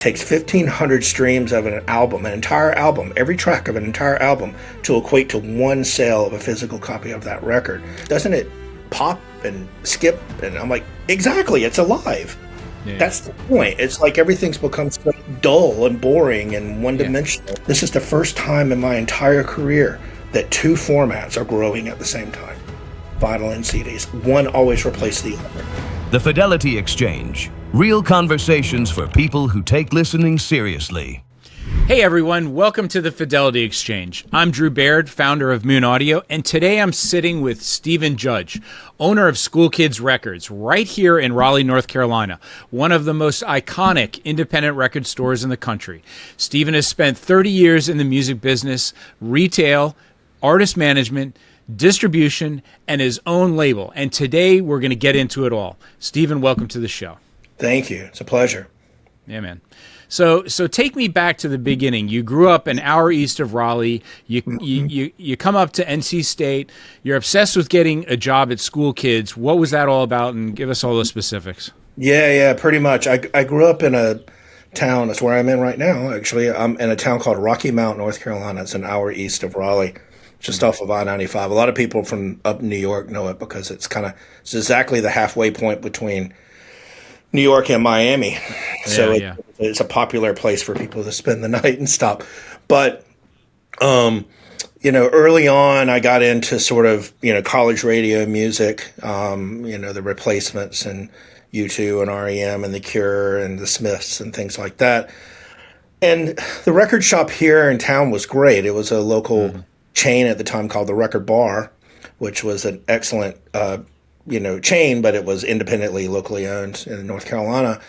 takes 1,500 streams of an album, an entire album, every track of an entire album, to equate to one sale of a physical copy of that record. Doesn't it pop and skip? And I'm like, exactly, it's alive. Yeah. That's the point. It's like everything's become so dull and boring and one-dimensional. Yeah. This is the first time in my entire career that two formats are growing at the same time. Vinyl and CDs. One always replaces the other. The Fidelity Exchange. Real conversations for people who take listening seriously. Hey everyone, welcome to the Fidelity Exchange. I'm Drew Baird, founder of Moon Audio, and today I'm sitting with Stephen Judge, owner of Schoolkids Records, right here in Raleigh, North Carolina, one of the most iconic independent record stores in the country. Stephen has spent 30 years in the music business, retail, artist management, distribution, and his own label. And today we're going to get into it all. Stephen, welcome to the show. Thank you. It's a pleasure. Yeah, man. So take me back to the beginning. You grew up an hour east of Raleigh. You come up to NC State. You're obsessed with getting a job at Schoolkids. What was that all about? And give us all the specifics. Yeah, pretty much. I grew up in a town. That's where I'm in right now, actually. I'm in a town called Rocky Mount, North Carolina. It's an hour east of Raleigh, just off of I-95. A lot of people from up New York know it because it's exactly the halfway point between New York and Miami. So it's a popular place for people to spend the night and stop. But, early on I got into sort of, college radio music, the Replacements and U2 and REM and The Cure and The Smiths and things like that. And the record shop here in town was great. It was a local chain at the time called the Record Bar, which was an excellent, chain, but it was independently, locally owned in North Carolina.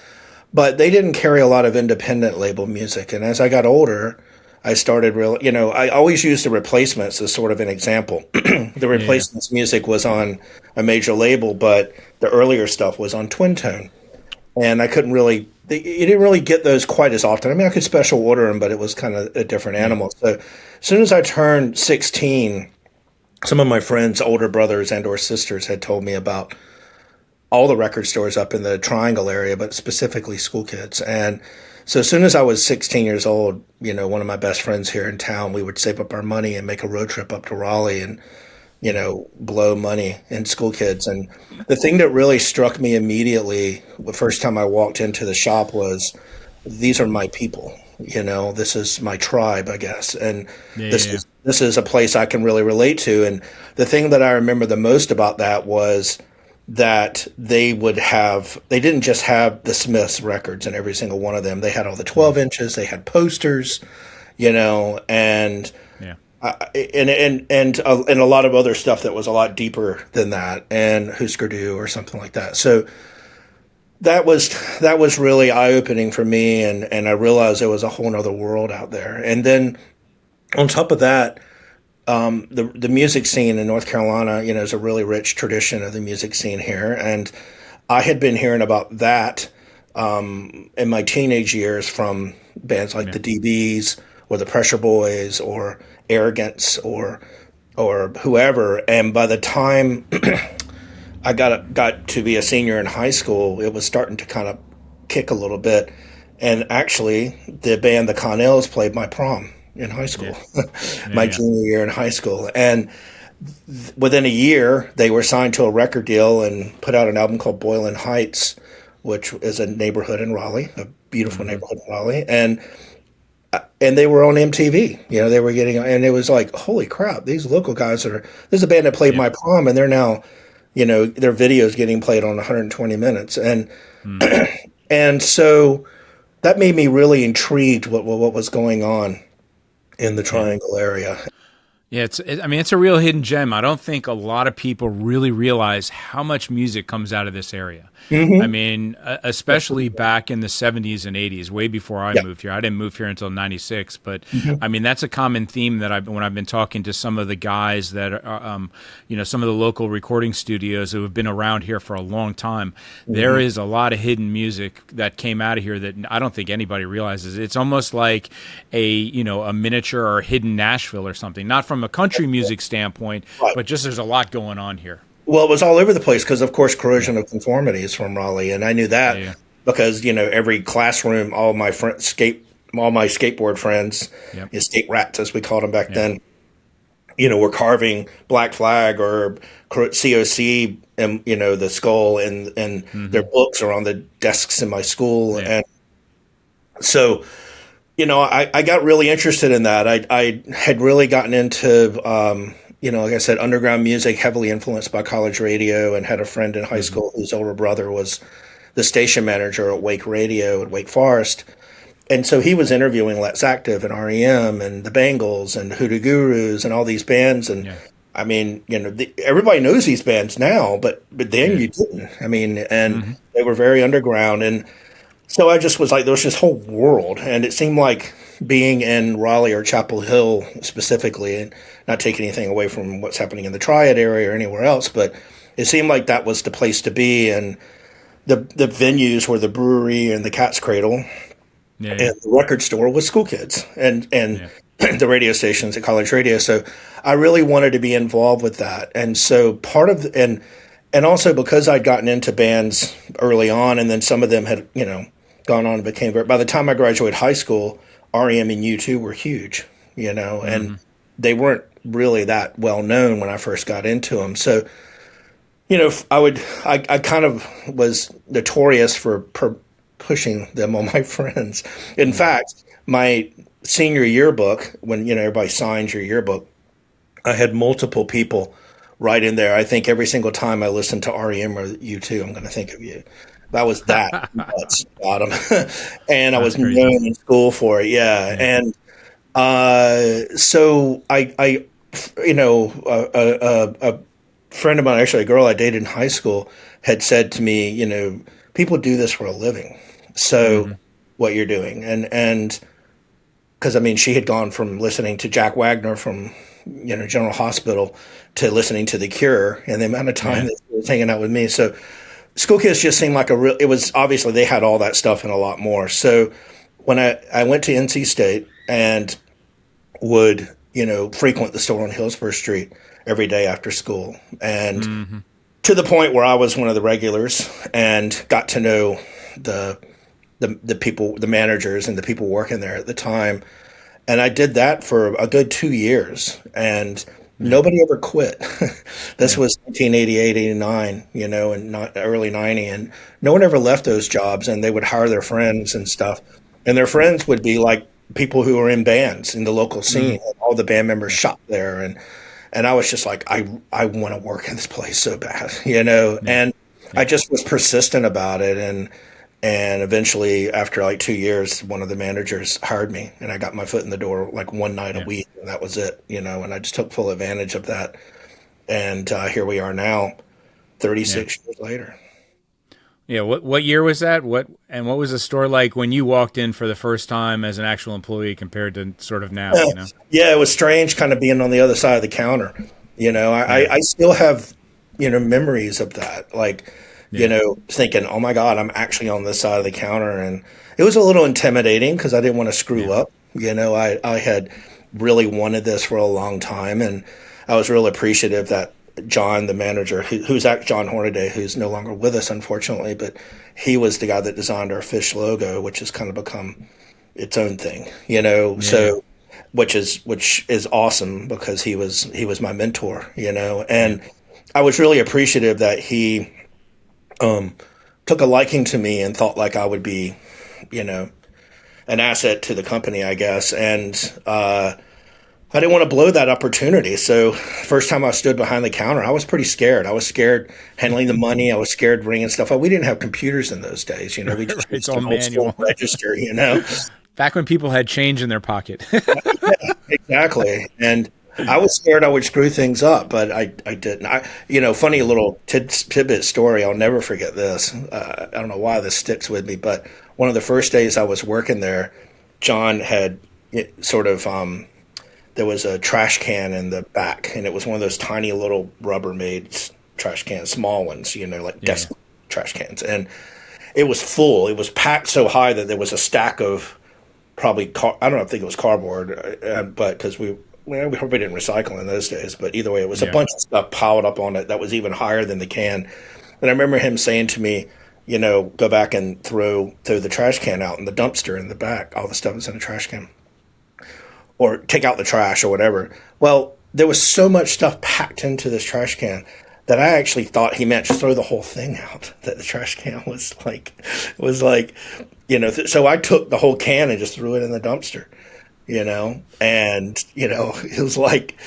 But they didn't carry a lot of independent label music. And as I got older, I started I always used the Replacements as sort of an example. The Replacements music was on a major label, but the earlier stuff was on Twin Tone. And I couldn't really, you didn't really get those quite as often. I mean, I could special order them, but it was kind of a different animal. So as soon as I turned 16, some of my friends, older brothers and or sisters, had told me about all the record stores up in the Triangle area, but specifically Schoolkids. And so as soon as I was 16 years old, one of my best friends here in town, we would save up our money and make a road trip up to Raleigh and, blow money in Schoolkids. And the thing that really struck me immediately the first time I walked into the shop was, these are my people. This is my tribe, I guess. And this is a place I can really relate to. And the thing that I remember the most about that was that they didn't just have the Smiths records in every single one of them. They had all the 12 inches, they had posters, and a lot of other stuff that was a lot deeper than that, and Husker Du or something like that. So that was really eye-opening for me, and I realized there was a whole other world out there. And then on top of that, the music scene in North Carolina, is a really rich tradition of the music scene here. And I had been hearing about that in my teenage years from bands like the DBs or the Pressure Boys or Arrogance or whoever. And by the time I got to be a senior in high school, it was starting to kind of kick a little bit. And actually, the band the Connells played my prom in high school, my junior year in high school. And within a year, they were signed to a record deal and put out an album called Boylan Heights, which is a neighborhood in Raleigh, a beautiful neighborhood in Raleigh. And they were on MTV, they were getting, and it was like, holy crap, these local guys there's a band that played my prom, and they're now, their videos getting played on 120 minutes. And, and so that made me really intrigued what was going on in the Triangle area. Yeah, it's a real hidden gem. I don't think a lot of people really realize how much music comes out of this area. I mean, especially back in the 70s and 80s, way before I moved here. I didn't move here until 96, but I mean, that's a common theme that when I've been talking to some of the guys that are, some of the local recording studios who have been around here for a long time. There is a lot of hidden music that came out of here that I don't think anybody realizes. It's almost like a miniature or hidden Nashville or something, not from a country music standpoint, but just there's a lot going on here. Well, it was all over the place because, of course, Corrosion of Conformity is from Raleigh, and I knew that. because, every classroom, all my skateboard friends, Yep. skate rats as we called them back Yep. then, were carving Black Flag or COC and, the skull, and their books are on the desks in my school. Yeah. And so, I got really interested in that. I had really gotten into, like I said, underground music, heavily influenced by college radio, and had a friend in high school whose older brother was the station manager at Wake Radio at Wake Forest. And so he was interviewing Let's Active and REM and the Bangles and Hoodoo Gurus and all these bands. And I mean, everybody knows these bands now, but then you didn't. I mean, and they were very underground. And so I just was like, there was this whole world. And it seemed like being in Raleigh or Chapel Hill specifically, and not taking anything away from what's happening in the Triad area or anywhere else, but it seemed like that was the place to be. And the venues were the brewery and the Cat's Cradle. Yeah. And the record store was Schoolkids and the radio stations at college radio. So I really wanted to be involved with that. And so part of and also because I'd gotten into bands early on, and then some of them had, gone on and became by the time I graduated high school, REM and U2 were huge, and they weren't really that well known when I first got into them. So, I kind of was notorious for pushing them on my friends. In fact, my senior yearbook, when everybody signs your yearbook, I had multiple people write in there. I think every single time I listened to REM or U2, I'm going to think of you. That was that nuts about them, and I was known in school for it. Yeah, and so a friend of mine, actually a girl I dated in high school, had said to me, people do this for a living. So what you're doing, and because she had gone from listening to Jack Wagner from General Hospital to listening to The Cure, and the amount of time that she was hanging out with me. So Schoolkids just seemed like it was obviously they had all that stuff and a lot more. So when I went to NC State and would frequent the store on Hillsborough Street every day after school, and to the point where I was one of the regulars and got to know the people, the managers and the people working there at the time. And I did that for a good 2 years, and nobody ever quit. This was 1988, 89, and not early 90. And no one ever left those jobs, and they would hire their friends and stuff. And their friends would be like people who were in bands in the local scene. All the band members shop there. And I was just like, I want to work in this place so bad, and I just was persistent about it. And eventually, after like 2 years, one of the managers hired me, and I got my foot in the door like one night a week, and that was it, and I just took full advantage of that. And here we are now, 36 years later. Yeah. What year was that? What was the store like when you walked in for the first time as an actual employee compared to sort of now? Yeah, it was strange, kind of being on the other side of the counter. I still have memories of that, like. Thinking, oh my God, I'm actually on this side of the counter. And it was a little intimidating because I didn't want to screw up. I had really wanted this for a long time. And I was real appreciative that John, the manager, who's at John Hornaday, who's no longer with us, unfortunately, but he was the guy that designed our fish logo, which has kind of become its own thing, so which is awesome because he was my mentor, and I was really appreciative that he took a liking to me and thought like I would be, an asset to the company, I guess. And I didn't want to blow that opportunity. So first time I stood behind the counter, I was pretty scared. I was scared handling the money. I was scared bringing stuff up. We didn't have computers in those days. We just It's all manual register, Back when people had change in their pocket. Yeah, exactly. And I was scared I would screw things up, but I didn't. Funny little tidbit story. I'll never forget this. I don't know why this sticks with me, but one of the first days I was working there, John had there was a trash can in the back, and it was one of those tiny little Rubbermaid trash cans, small ones, like desk trash cans. And it was full. It was packed so high that there was a stack of probably, I don't know if it was cardboard, but because we probably didn't recycle in those days, but either way, it was a bunch of stuff piled up on it that was even higher than the can. And I remember him saying to me, go back and throw the trash can out in the dumpster in the back, all the stuff that's in the trash can, or take out the trash or whatever. Well, there was so much stuff packed into this trash can that I actually thought he meant just throw the whole thing out. That the trash can was like, so I took the whole can and just threw it in the dumpster, and it was like,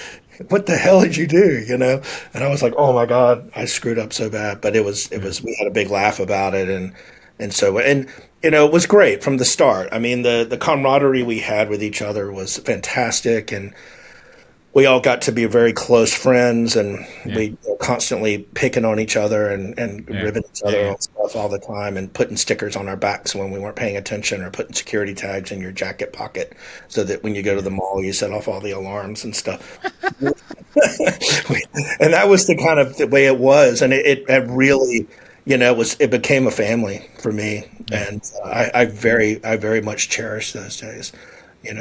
what the hell did you do? And I was like, oh my God, I screwed up so bad. But we had a big laugh about it. And it was great from the start. I mean, the camaraderie we had with each other was fantastic. And we all got to be very close friends, and we were constantly picking on each other and ribbing each other on stuff all the time, and putting stickers on our backs when we weren't paying attention, or putting security tags in your jacket pocket so that when you go to the mall, you set off all the alarms and stuff. And that was the kind of the way it was. And it really, it became a family for me. And I very much cherish those days,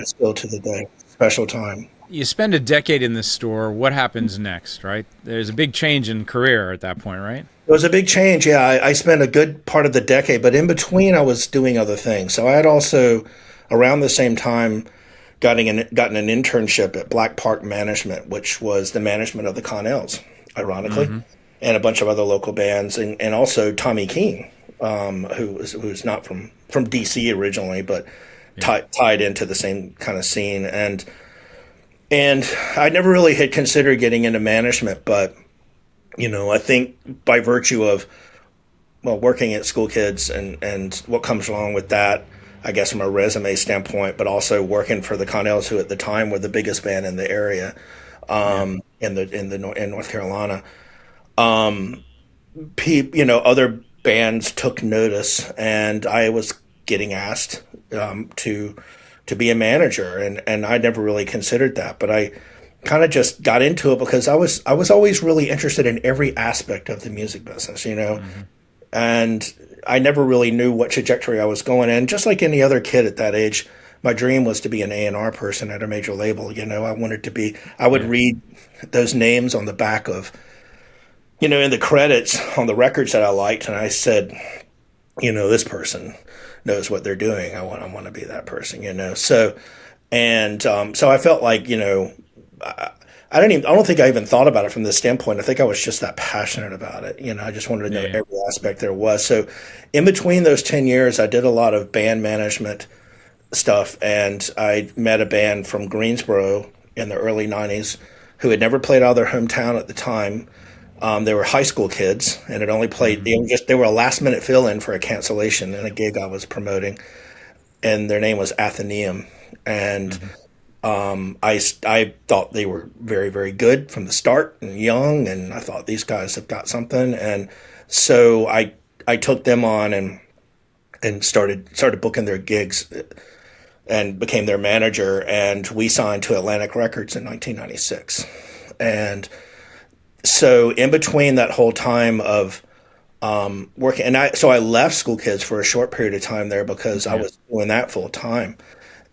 still to the day. Special time. You spend a decade in this store. What happens next, right? There's a big change in career at that point, right? It was a big change. Yeah, I spent a good part of the decade, but in between I was doing other things. So I had also, around the same time, gotten an internship at Black Park Management, which was the management of the Connells, ironically, and a bunch of other local bands, and also Tommy Keene, who's not from DC originally, but tied into the same kind of scene. And I never really had considered getting into management, but, I think by virtue of, working at Schoolkids and what comes along with that, I guess from a resume standpoint, but also working for the Connells, who at the time were the biggest band in the area, in North Carolina. Other bands took notice, and I was getting asked to be a manager, and I never really considered that, but I kind of just got into it because I was always really interested in every aspect of the music business, and I never really knew what trajectory I was going in. Just like any other kid at that age, my dream was to be an A&R person at a major label. I would read those names on the back of, in the credits on the records that I liked, and I said, this person knows what they're doing. I want to be that person, So I felt like, I don't think I even thought about it from this standpoint. I think I was just that passionate about it. I just wanted to know every aspect there was. So in between those 10 years, I did a lot of band management stuff, and I met a band from Greensboro in the early 90s who had never played out of their hometown at the time. They were high school kids, and had only played. They were a last minute fill in for a cancellation in a gig I was promoting, and their name was Athenaeum. And I thought they were very, very good from the start and young, and I thought these guys have got something. And so I took them on and started booking their gigs and became their manager. And we signed to Atlantic Records in 1996. And so in between that whole time of working, and I left Schoolkids for a short period of time there because I was doing that full time.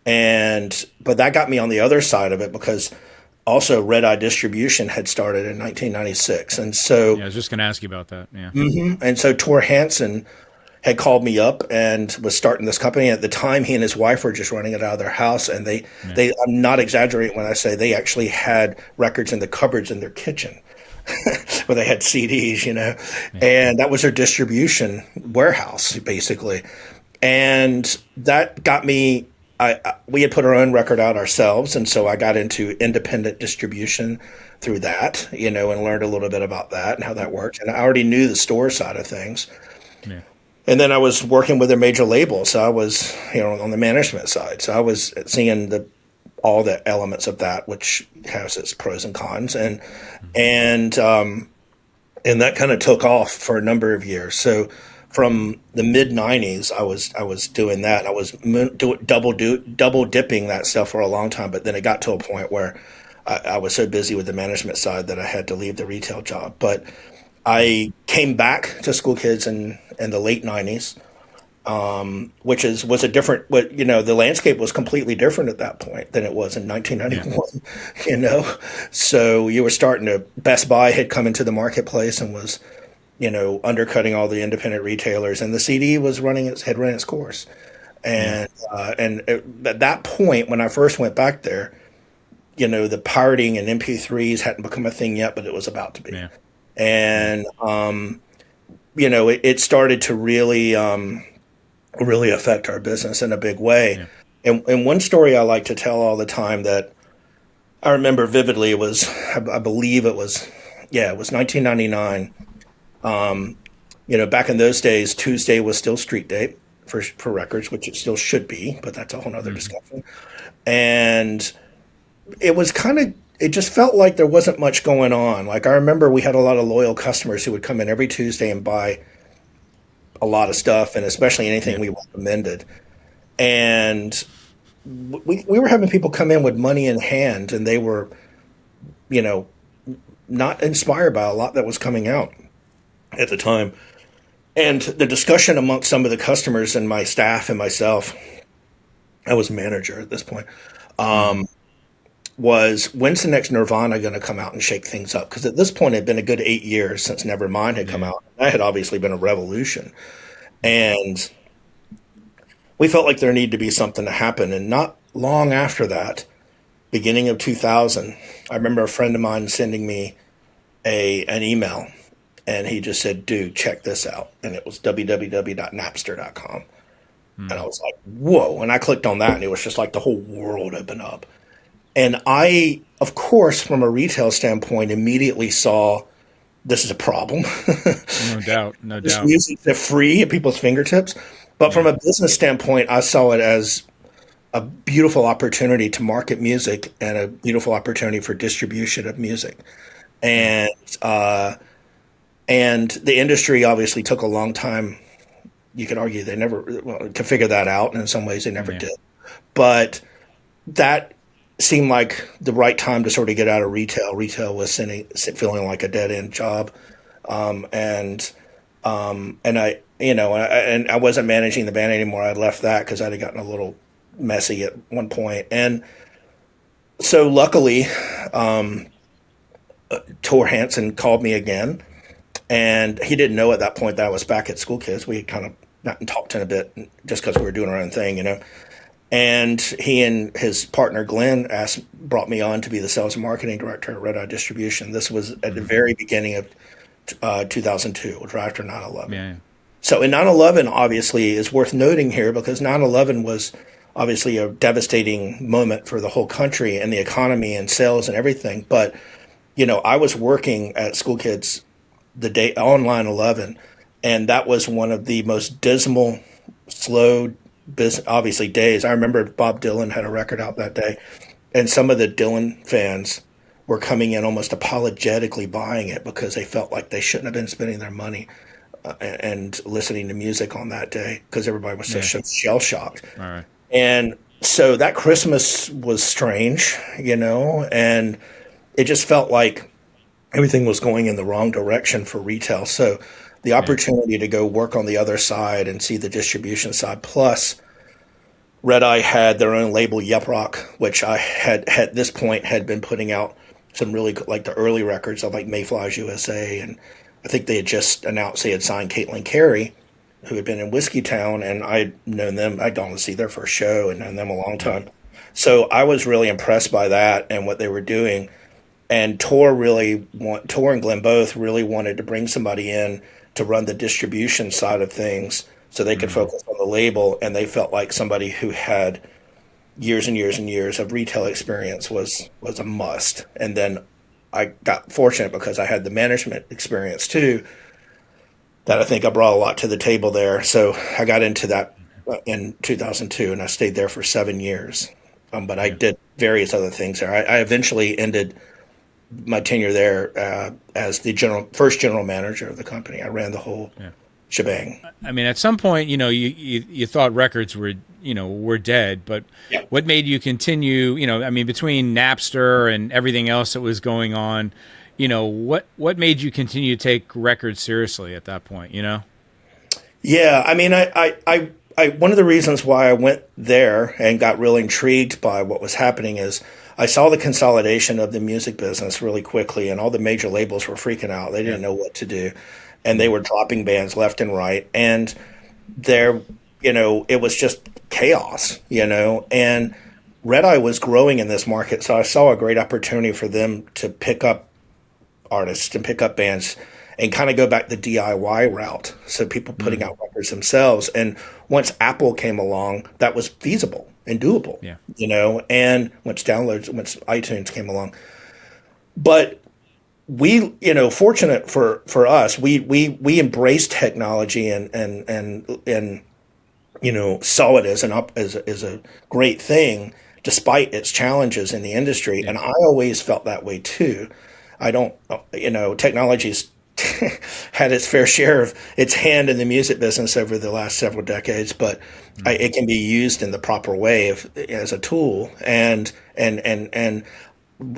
But that got me on the other side of it because also Red Eye Distribution had started in 1996. And so I was just going to ask you about that. Yeah. And so Tor Hansen had called me up and was starting this company. At the time, he and his wife were just running it out of their house. And they I'm not exaggerating when I say they actually had records in the cupboards in their kitchen where they had CDs, and that was their distribution warehouse, basically. And that got me, we had put our own record out ourselves. And so I got into independent distribution through that, and learned a little bit about that and how that worked. And I already knew the store side of things. Yeah. And then I was working with a major label. So I was, on the management side. So I was seeing all the elements of that, which has its pros and cons. And that kind of took off for a number of years. So from the mid 90s, I was doing that. I was double dipping that stuff for a long time. But then it got to a point where I was so busy with the management side that I had to leave the retail job. But I came back to Schoolkids in the late 90s, which was a different, the landscape was completely different at that point than it was in 1991, So you were starting to, Best Buy had come into the marketplace and was undercutting all the independent retailers, and the CD had run its course. And at that point, when I first went back there, the pirating and MP3s hadn't become a thing yet, but it was about to be. Yeah. And it started to really affect our business in a big way. Yeah. And one story I like to tell all the time that I remember vividly was, I believe it was 1999. Back in those days, Tuesday was still street day for records, which it still should be, but that's a whole nother discussion. And it just felt like there wasn't much going on. Like, I remember we had a lot of loyal customers who would come in every Tuesday and buy a lot of stuff, and especially anything we recommended. And we were having people come in with money in hand, and they were, not inspired by a lot that was coming out at the time. And the discussion amongst some of the customers and my staff and myself, I was a manager at this point, was, when's the next Nirvana going to come out and shake things up? Because at this point, it had been a good 8 years since Nevermind had come out. That had obviously been a revolution. And we felt like there needed to be something to happen. And not long after that, beginning of 2000, I remember a friend of mine sending me an email. And he just said, dude, check this out. And it was www.napster.com. And I was like, whoa. And I clicked on that, and it was just like the whole world opened up. And I, of course, from a retail standpoint, immediately saw this is a problem. No doubt. This music's free at people's fingertips. But from a business standpoint, I saw it as a beautiful opportunity to market music and a beautiful opportunity for distribution of music. And the industry obviously took a long time. You could argue they never to figure that out, and in some ways they never did. But that seemed like the right time to sort of get out of retail. Retail was feeling like a dead end job, and I wasn't managing the band anymore. I'd left that because I'd gotten a little messy at one point, and so luckily, Tor Hansen called me again. And he didn't know at that point that I was back at Schoolkids. We had kind of not talked in a bit just because we were doing our own thing, And he and his partner Glenn brought me on to be the sales and marketing director at Red Eye Distribution. This was at the very beginning of 2002, which was after 9/11. Yeah. So in 9/11, obviously, is worth noting here because 9/11 was obviously a devastating moment for the whole country and the economy and sales and everything. But, I was working at Schoolkids the day on 9/11, and that was one of the most dismal, slow, obviously days. I remember Bob Dylan had a record out that day, and some of the Dylan fans were coming in almost apologetically buying it because they felt like they shouldn't have been spending their money and listening to music on that day because everybody was so shell shocked. All right. And so that Christmas was strange, and it just felt like everything was going in the wrong direction for retail. So the opportunity to go work on the other side and see the distribution side, plus Red Eye had their own label, Yep Rock, which I had at this point had been putting out some really like the early records of like Mayflies USA. And I think they had just announced they had signed Caitlin Carey, who had been in Whiskey Town, and I'd known them. I'd gone to see their first show and known them a long time. So I was really impressed by that and what they were doing. And Tor and Glenn both really wanted to bring somebody in to run the distribution side of things so they could focus on the label. And they felt like somebody who had years and years and years of retail experience was a must. And then I got fortunate because I had the management experience too, that I think I brought a lot to the table there. So I got into that in 2002 and I stayed there for 7 years. But I did various other things there. I eventually ended my tenure there as the first general manager of the company. I ran the whole shebang. I mean, at some point, you thought records were dead, but what made you continue? Between Napster and everything else that was going on, what made you continue to take records seriously at that point? Yeah, I mean, I one of the reasons why I went there and got really intrigued by what was happening is I saw the consolidation of the music business really quickly, and all the major labels were freaking out. They didn't know what to do. and they were dropping bands left and right. And there, it was just chaos, and Red Eye was growing in this market. So I saw a great opportunity for them to pick up artists and pick up bands and kind of go back the DIY route. So people putting out records themselves. And once Apple came along, that was feasible and doable, and once iTunes came along. But we, fortunate for us, we embraced technology and saw it as a great thing, despite its challenges in the industry. And I always felt that way too. I don't, technology's had its fair share of its hand in the music business over the last several decades, but it can be used in the proper way as a tool. And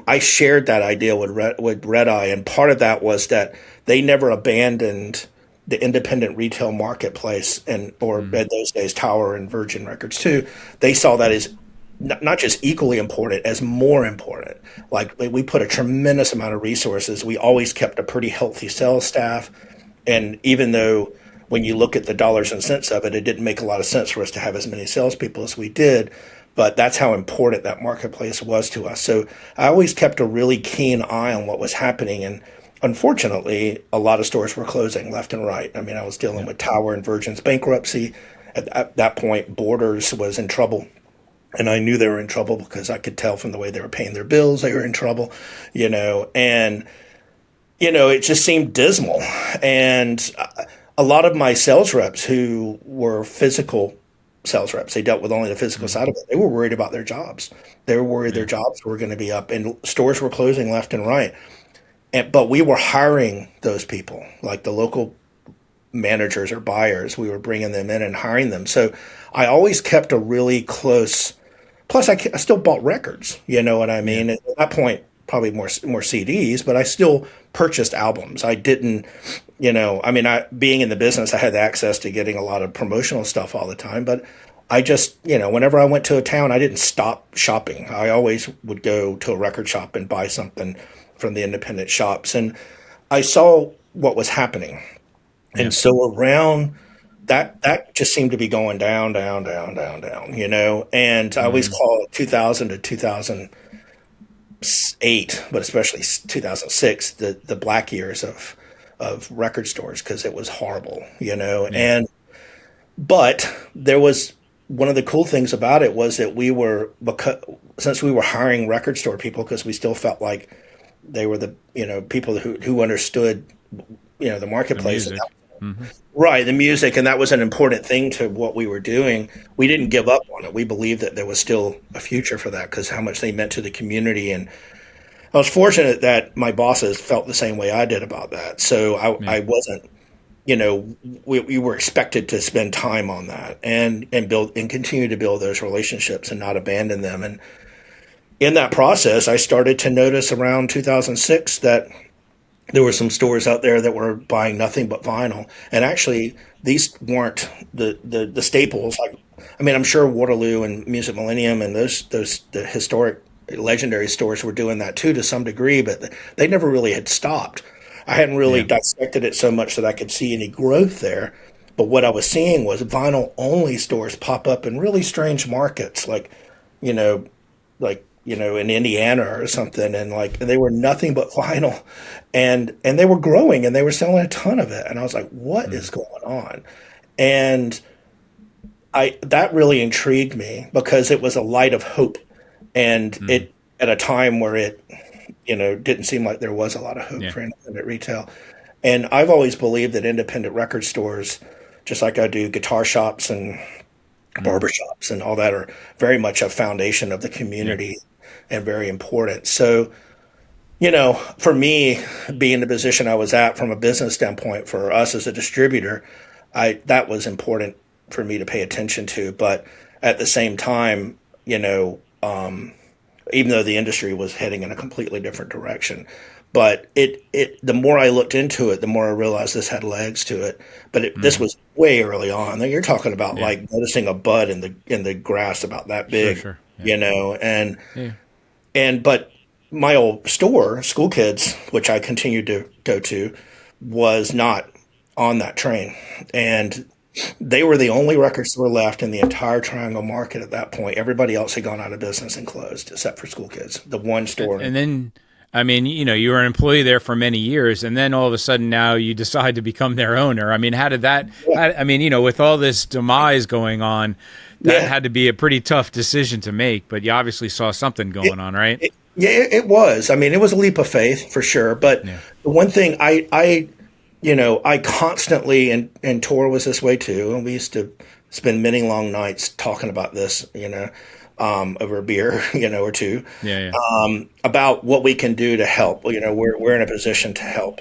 I shared that idea with Red Eye, and part of that was that they never abandoned the independent retail marketplace, or in those days Tower and Virgin Records too. They saw that as not just equally important, as more important. Like, we put a tremendous amount of resources. We always kept a pretty healthy sales staff, and even though when you look at the dollars and cents of it, it didn't make a lot of sense for us to have as many salespeople as we did. But that's how important that marketplace was to us. So I always kept a really keen eye on what was happening. And unfortunately, a lot of stores were closing left and right. I mean, I was dealing with Tower and Virgin's bankruptcy. At that point, Borders was in trouble. And I knew they were in trouble because I could tell from the way they were paying their bills, they were in trouble, and, it just seemed dismal. And a lot of my sales reps who were physical sales reps, they dealt with only the physical side of it. They were worried about their jobs. They were worried their jobs were going to be up, and stores were closing left and right. But we were hiring those people, like the local managers or buyers. We were bringing them in and hiring them. So I always kept a really close. Plus, I still bought records. You know what I mean? At that point, probably more CDs, but I still purchased albums. I didn't, being in the business, I had access to getting a lot of promotional stuff all the time. But I just, whenever I went to a town, I didn't stop shopping. I always would go to a record shop and buy something from the independent shops. And I saw what was happening. Yeah. And so around that just seemed to be going down, and I always call it 2000 to 2008, but especially 2006, the black years of record stores, because it was horrible, but there was one of the cool things about it was that since we were hiring record store people, because we still felt like they were the, people who understood, the marketplace. The Right, the music, and that was an important thing to what we were doing. We didn't give up on it. We believed that there was still a future for that because how much they meant to the community. And I was fortunate that my bosses felt the same way I did about that. So I wasn't, we were expected to spend time on that and build and continue to build those relationships and not abandon them. And in that process, I started to notice around 2006 that there were some stores out there that were buying nothing but vinyl. And actually, these weren't the staples. Like, I'm sure Waterloo and Music Millennium and the historic, legendary stores were doing that too to some degree, but they never really had stopped. I hadn't really dissected it so much that I could see any growth there. But what I was seeing was vinyl-only stores pop up in really strange markets, like in Indiana or something, and they were nothing but vinyl, and they were growing and they were selling a ton of it, and I was like, what is going on? And that really intrigued me because it was a light of hope, and it at a time where it didn't seem like there was a lot of hope for independent retail. And I've always believed that independent record stores, just like I do guitar shops and barbershops and all that, are very much a foundation of the community and very important. So, for me, being the position I was at from a business standpoint, for us as a distributor, that was important for me to pay attention to. But at the same time, even though the industry was heading in a completely different direction, but the more I looked into it, the more I realized this had legs to it. But this was way early on. You're talking about like noticing a bud in the grass about that big, Sure. But my old store, Schoolkids, which I continued to go to, was not on that train. And they were the only record store left in the entire Triangle Market at that point. Everybody else had gone out of business and closed, except for Schoolkids, the one store. And then, I mean, you were an employee there for many years, and then all of a sudden now you decide to become their owner. I mean, how did that? I mean, with all this demise going on, that had to be a pretty tough decision to make. But you obviously saw something going on, right? It was. I mean, it was a leap of faith for sure. But the one thing I constantly, and Tor was this way too, and we used to spend many long nights talking about this, over a beer, or two, about what we can do to help. We're in a position to help,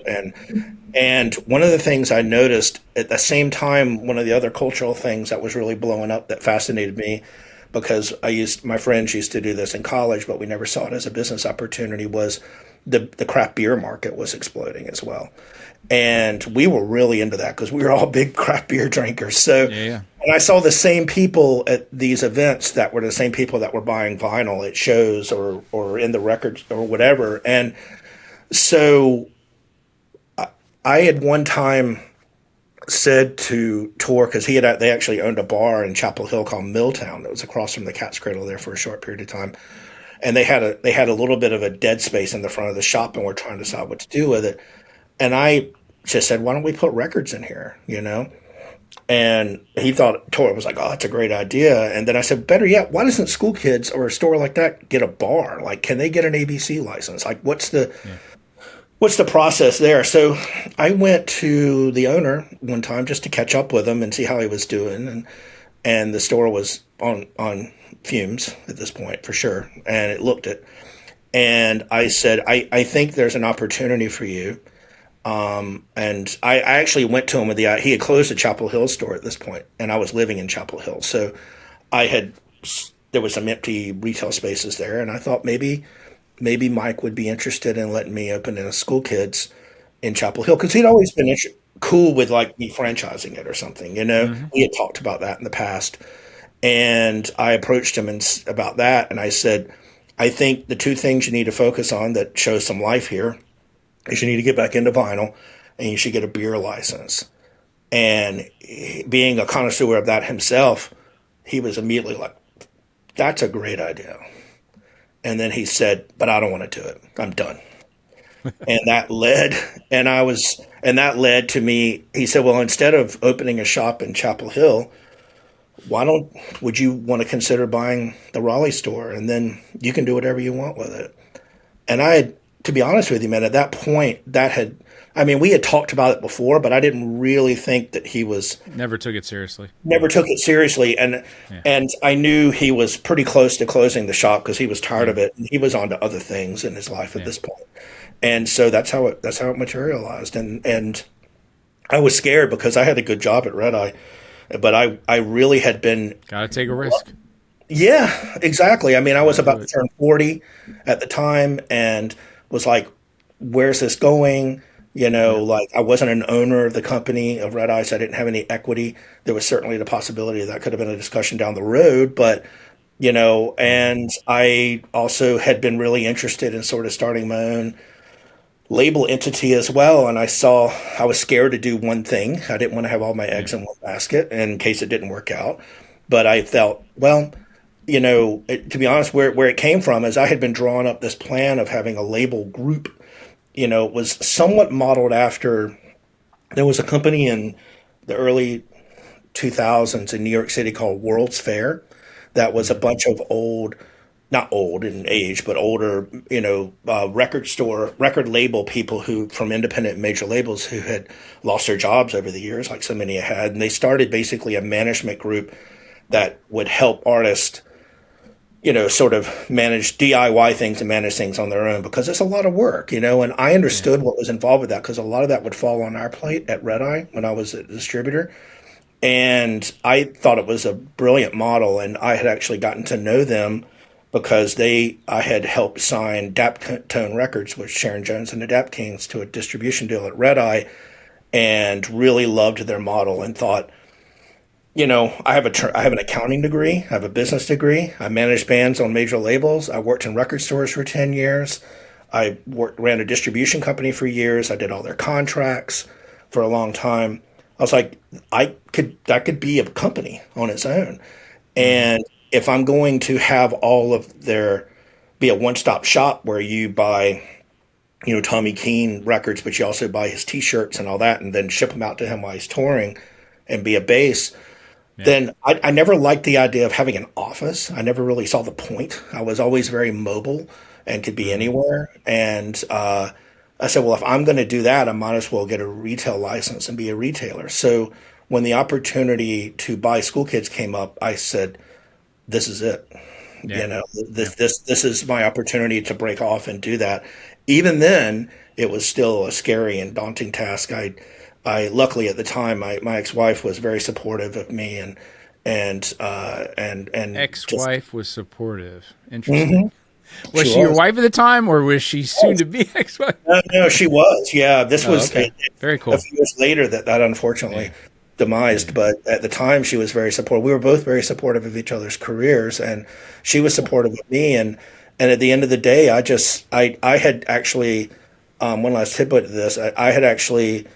and one of the things I noticed at the same time, one of the other cultural things that was really blowing up that fascinated me, because my friends used to do this in college, but we never saw it as a business opportunity, was the craft beer market was exploding as well. And we were really into that because we were all big craft beer drinkers. So, and I saw the same people at these events that were the same people that were buying vinyl at shows or in the records or whatever. And so I had one time said to Tor, because they actually owned a bar in Chapel Hill called Milltown that was across from the Cat's Cradle there for a short period of time. And they had a little bit of a dead space in the front of the shop, and we're trying to decide what to do with it. And I just said, why don't we put records in here, And Tor was like, oh, that's a great idea. And then I said, better yet, why doesn't Schoolkids or a store like that get a bar? Like, can they get an ABC license? Like, what's the process there? So I went to the owner one time just to catch up with him and see how he was doing. And the store was on fumes at this point for sure. And it looked it. And I said, I think there's an opportunity for you. And I actually went to him with he had closed the Chapel Hill store at this point, and I was living in Chapel Hill. So there was some empty retail spaces there, and I thought maybe Mike would be interested in letting me open in a Schoolkids in Chapel Hill, because he'd always been cool with like me franchising it or something. We had talked about that in the past, and I approached him about that, and I said, I think the two things you need to focus on that show some life here is you need to get back into vinyl, and you should get a beer license. And being a connoisseur of that himself, he was immediately like, that's a great idea. And then he said, but I don't want to do it. I'm done. And that led to me. He said, well, instead of opening a shop in Chapel Hill, would you want to consider buying the Raleigh store? And then you can do whatever you want with it. And to be honest with you, man, at that point, we had talked about it before, but I didn't really think that he was... Never took it seriously. And I knew he was pretty close to closing the shop because he was tired of it. And he was on to other things in his life at this point. And so that's how it materialized. And I was scared because I had a good job at Red Eye, but I really had been... Got to take a risk. Yeah, exactly. I was about to turn 40 at the time and was like, where's this going? Like I wasn't an owner of the company of Red Eye, so I didn't have any equity. There was certainly the possibility that could have been a discussion down the road, but, and I also had been really interested in sort of starting my own label entity as well. And I was scared to do one thing. I didn't want to have all my eggs in one basket in case it didn't work out. But I felt, well, to be honest, where it came from is I had been drawing up this plan of having a label group. It was somewhat modeled after, there was a company in the early 2000s in New York City called World's Fair that was a bunch of not old in age, but older, record label people from independent major labels who had lost their jobs over the years, like so many had. And they started basically a management group that would help artists, sort of manage DIY things and manage things on their own, because it's a lot of work, and I understood what was involved with that because a lot of that would fall on our plate at Red Eye when I was a distributor. And I thought it was a brilliant model, and I had actually gotten to know them because I had helped sign Daptone Records with Sharon Jones and the Dap Kings to a distribution deal at Red Eye, and really loved their model and thought, I have an accounting degree, I have a business degree, I managed bands on major labels, I worked in record stores for 10 years, ran a distribution company for years, I did all their contracts, for a long time. I was like, that could be a company on its own. And if I'm going to have all of be a one-stop shop where you buy, Tommy Keene records, but you also buy his T-shirts and all that, and then ship them out to him while he's touring, and be a base, then I never liked the idea of having an office. I never really saw the point. I was always very mobile and could be anywhere. And I said, well, if I'm going to do that, I might as well get a retail license and be a retailer. So when the opportunity to buy Schoolkids came up, I said, this is it. This is my opportunity to break off and do that. Even then, it was still a scary and daunting task. I luckily at the time, my ex-wife was very supportive of me, and ex-wife was supportive. Interesting. Was she your wife at the time, or was she soon to be ex-wife? No, she was. Yeah, this was okay. Very cool. A few years later that unfortunately demised, but at the time she was very supportive. We were both very supportive of each other's careers, and she was supportive of me. And at the end of the day, I had actually one last tidbit to this. I had actually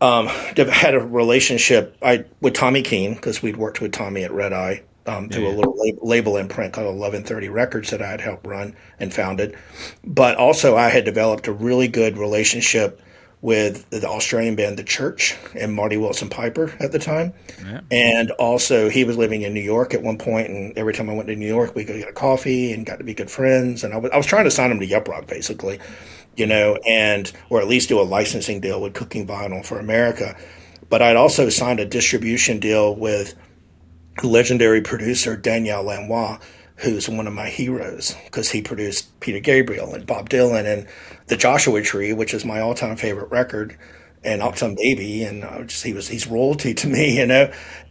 had a relationship with Tommy Keene, because we'd worked with Tommy at Red Eye through a little label imprint called 1130 Records that I had helped run and founded. But also I had developed a really good relationship with the Australian band The Church and Marty Wilson Piper at the time. Yeah. And also he was living in New York at one point, and every time I went to New York, we go get a coffee and got to be good friends. And I was trying to sign him to Yup Rock, basically, and or at least do a licensing deal with Cooking Vinyl for America. But I'd also signed a distribution deal with legendary producer Daniel Lanois, who's one of my heroes, because he produced Peter Gabriel and Bob Dylan and The Joshua Tree, which is my all-time favorite record, and Uptown Baby, and he's royalty to me,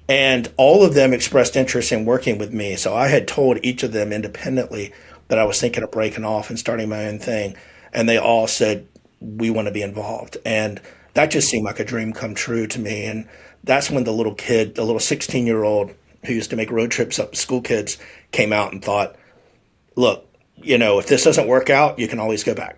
And all of them expressed interest in working with me. So I had told each of them independently that I was thinking of breaking off and starting my own thing, and they all said, we want to be involved. And that just seemed like a dream come true to me. And that's when the little 16-year-old who used to make road trips up to Schoolkids came out and thought, look, if this doesn't work out, you can always go back,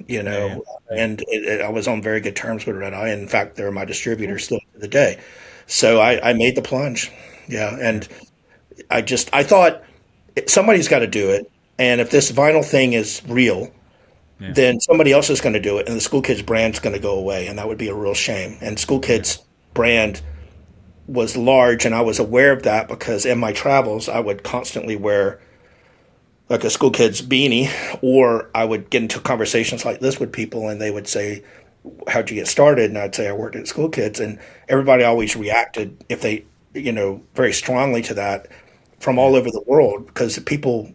And I was on very good terms with Red Eye. In fact, they're my distributors still to the day. So I made the plunge. Yeah. And I thought somebody's got to do it. And if this vinyl thing is real, then somebody else is going to do it. And the Schoolkids brand's going to go away. And that would be a real shame. And Schoolkids brand was large, and I was aware of that because in my travels I would constantly wear like a Schoolkids beanie, or I would get into conversations like this with people and they would say, how'd you get started? And I'd say I worked at Schoolkids, and everybody always reacted, if they very strongly to that, from all over the world, because people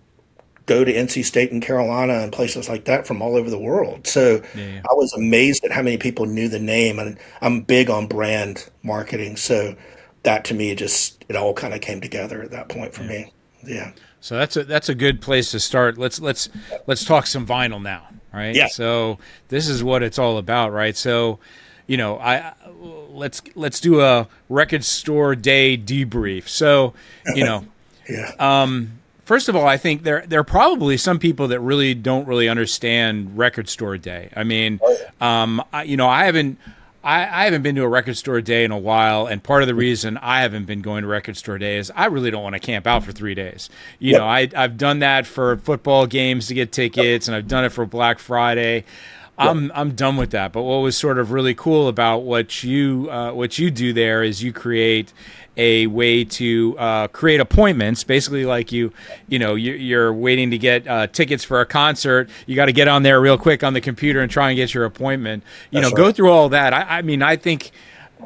go to NC State and Carolina and places like that from all over the world. So I was amazed at how many people knew the name, and I'm big on brand marketing. So that to me, it all kind of came together at that point for me. Yeah. So that's a good place to start. Let's talk some vinyl now, right? Yeah. So this is what it's all about, right? So, let's do a record store day debrief. So, first of all, I think there are probably some people that really don't really understand record store day. I mean, I haven't been to a record store day in a while, and part of the reason I haven't been going to record store day is I really don't want to camp out for 3 days. I've done that for football games to get tickets, and I've done it for Black Friday. I'm done with that. But what was sort of really cool about what you do there is you create a way to create appointments, basically like you're waiting to get tickets for a concert. You got to get on there real quick on the computer and try and get your appointment. Go through all that. I think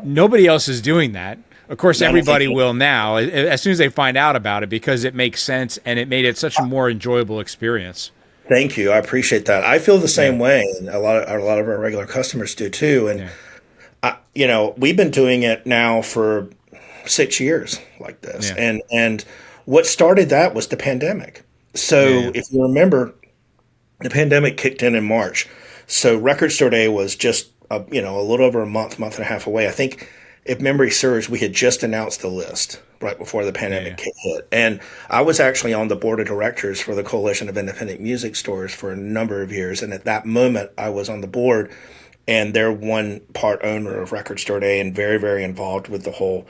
nobody else is doing that. Of course, everybody will now, as soon as they find out about it, because it makes sense and it made it such a more enjoyable experience. Thank you. I appreciate that. I feel the same way, and a lot of our regular customers do too. And we've been doing it now for 6 years like this. And what started that was the pandemic. So if you remember, the pandemic kicked in March. So Record Store Day was just a little over a month and a half away. I think, if memory serves, we had just announced the list right before the pandemic hit. And I was actually on the board of directors for the Coalition of Independent Music Stores for a number of years. And at that moment, I was on the board, and they're one part owner of Record Store Day and very, very involved with the whole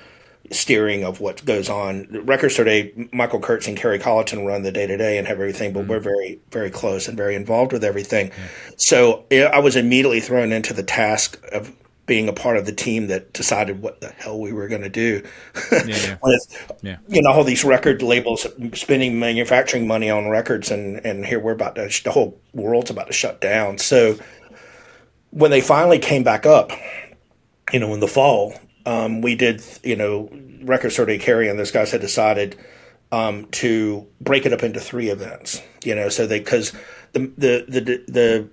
steering of what goes on. Record Store Day, Michael Kurtz and Kerry Colleton run the day to day and have everything, but we're very, very close and very involved with everything. So I was immediately thrown into the task of being a part of the team that decided what the hell we were going to do with, all these record labels spending manufacturing money on records, and here we're about to, the whole world's about to shut down. So when they finally came back up, in the fall, we did, Record Store Day, Kerry and those guys had decided to break it up into 3 events, so because the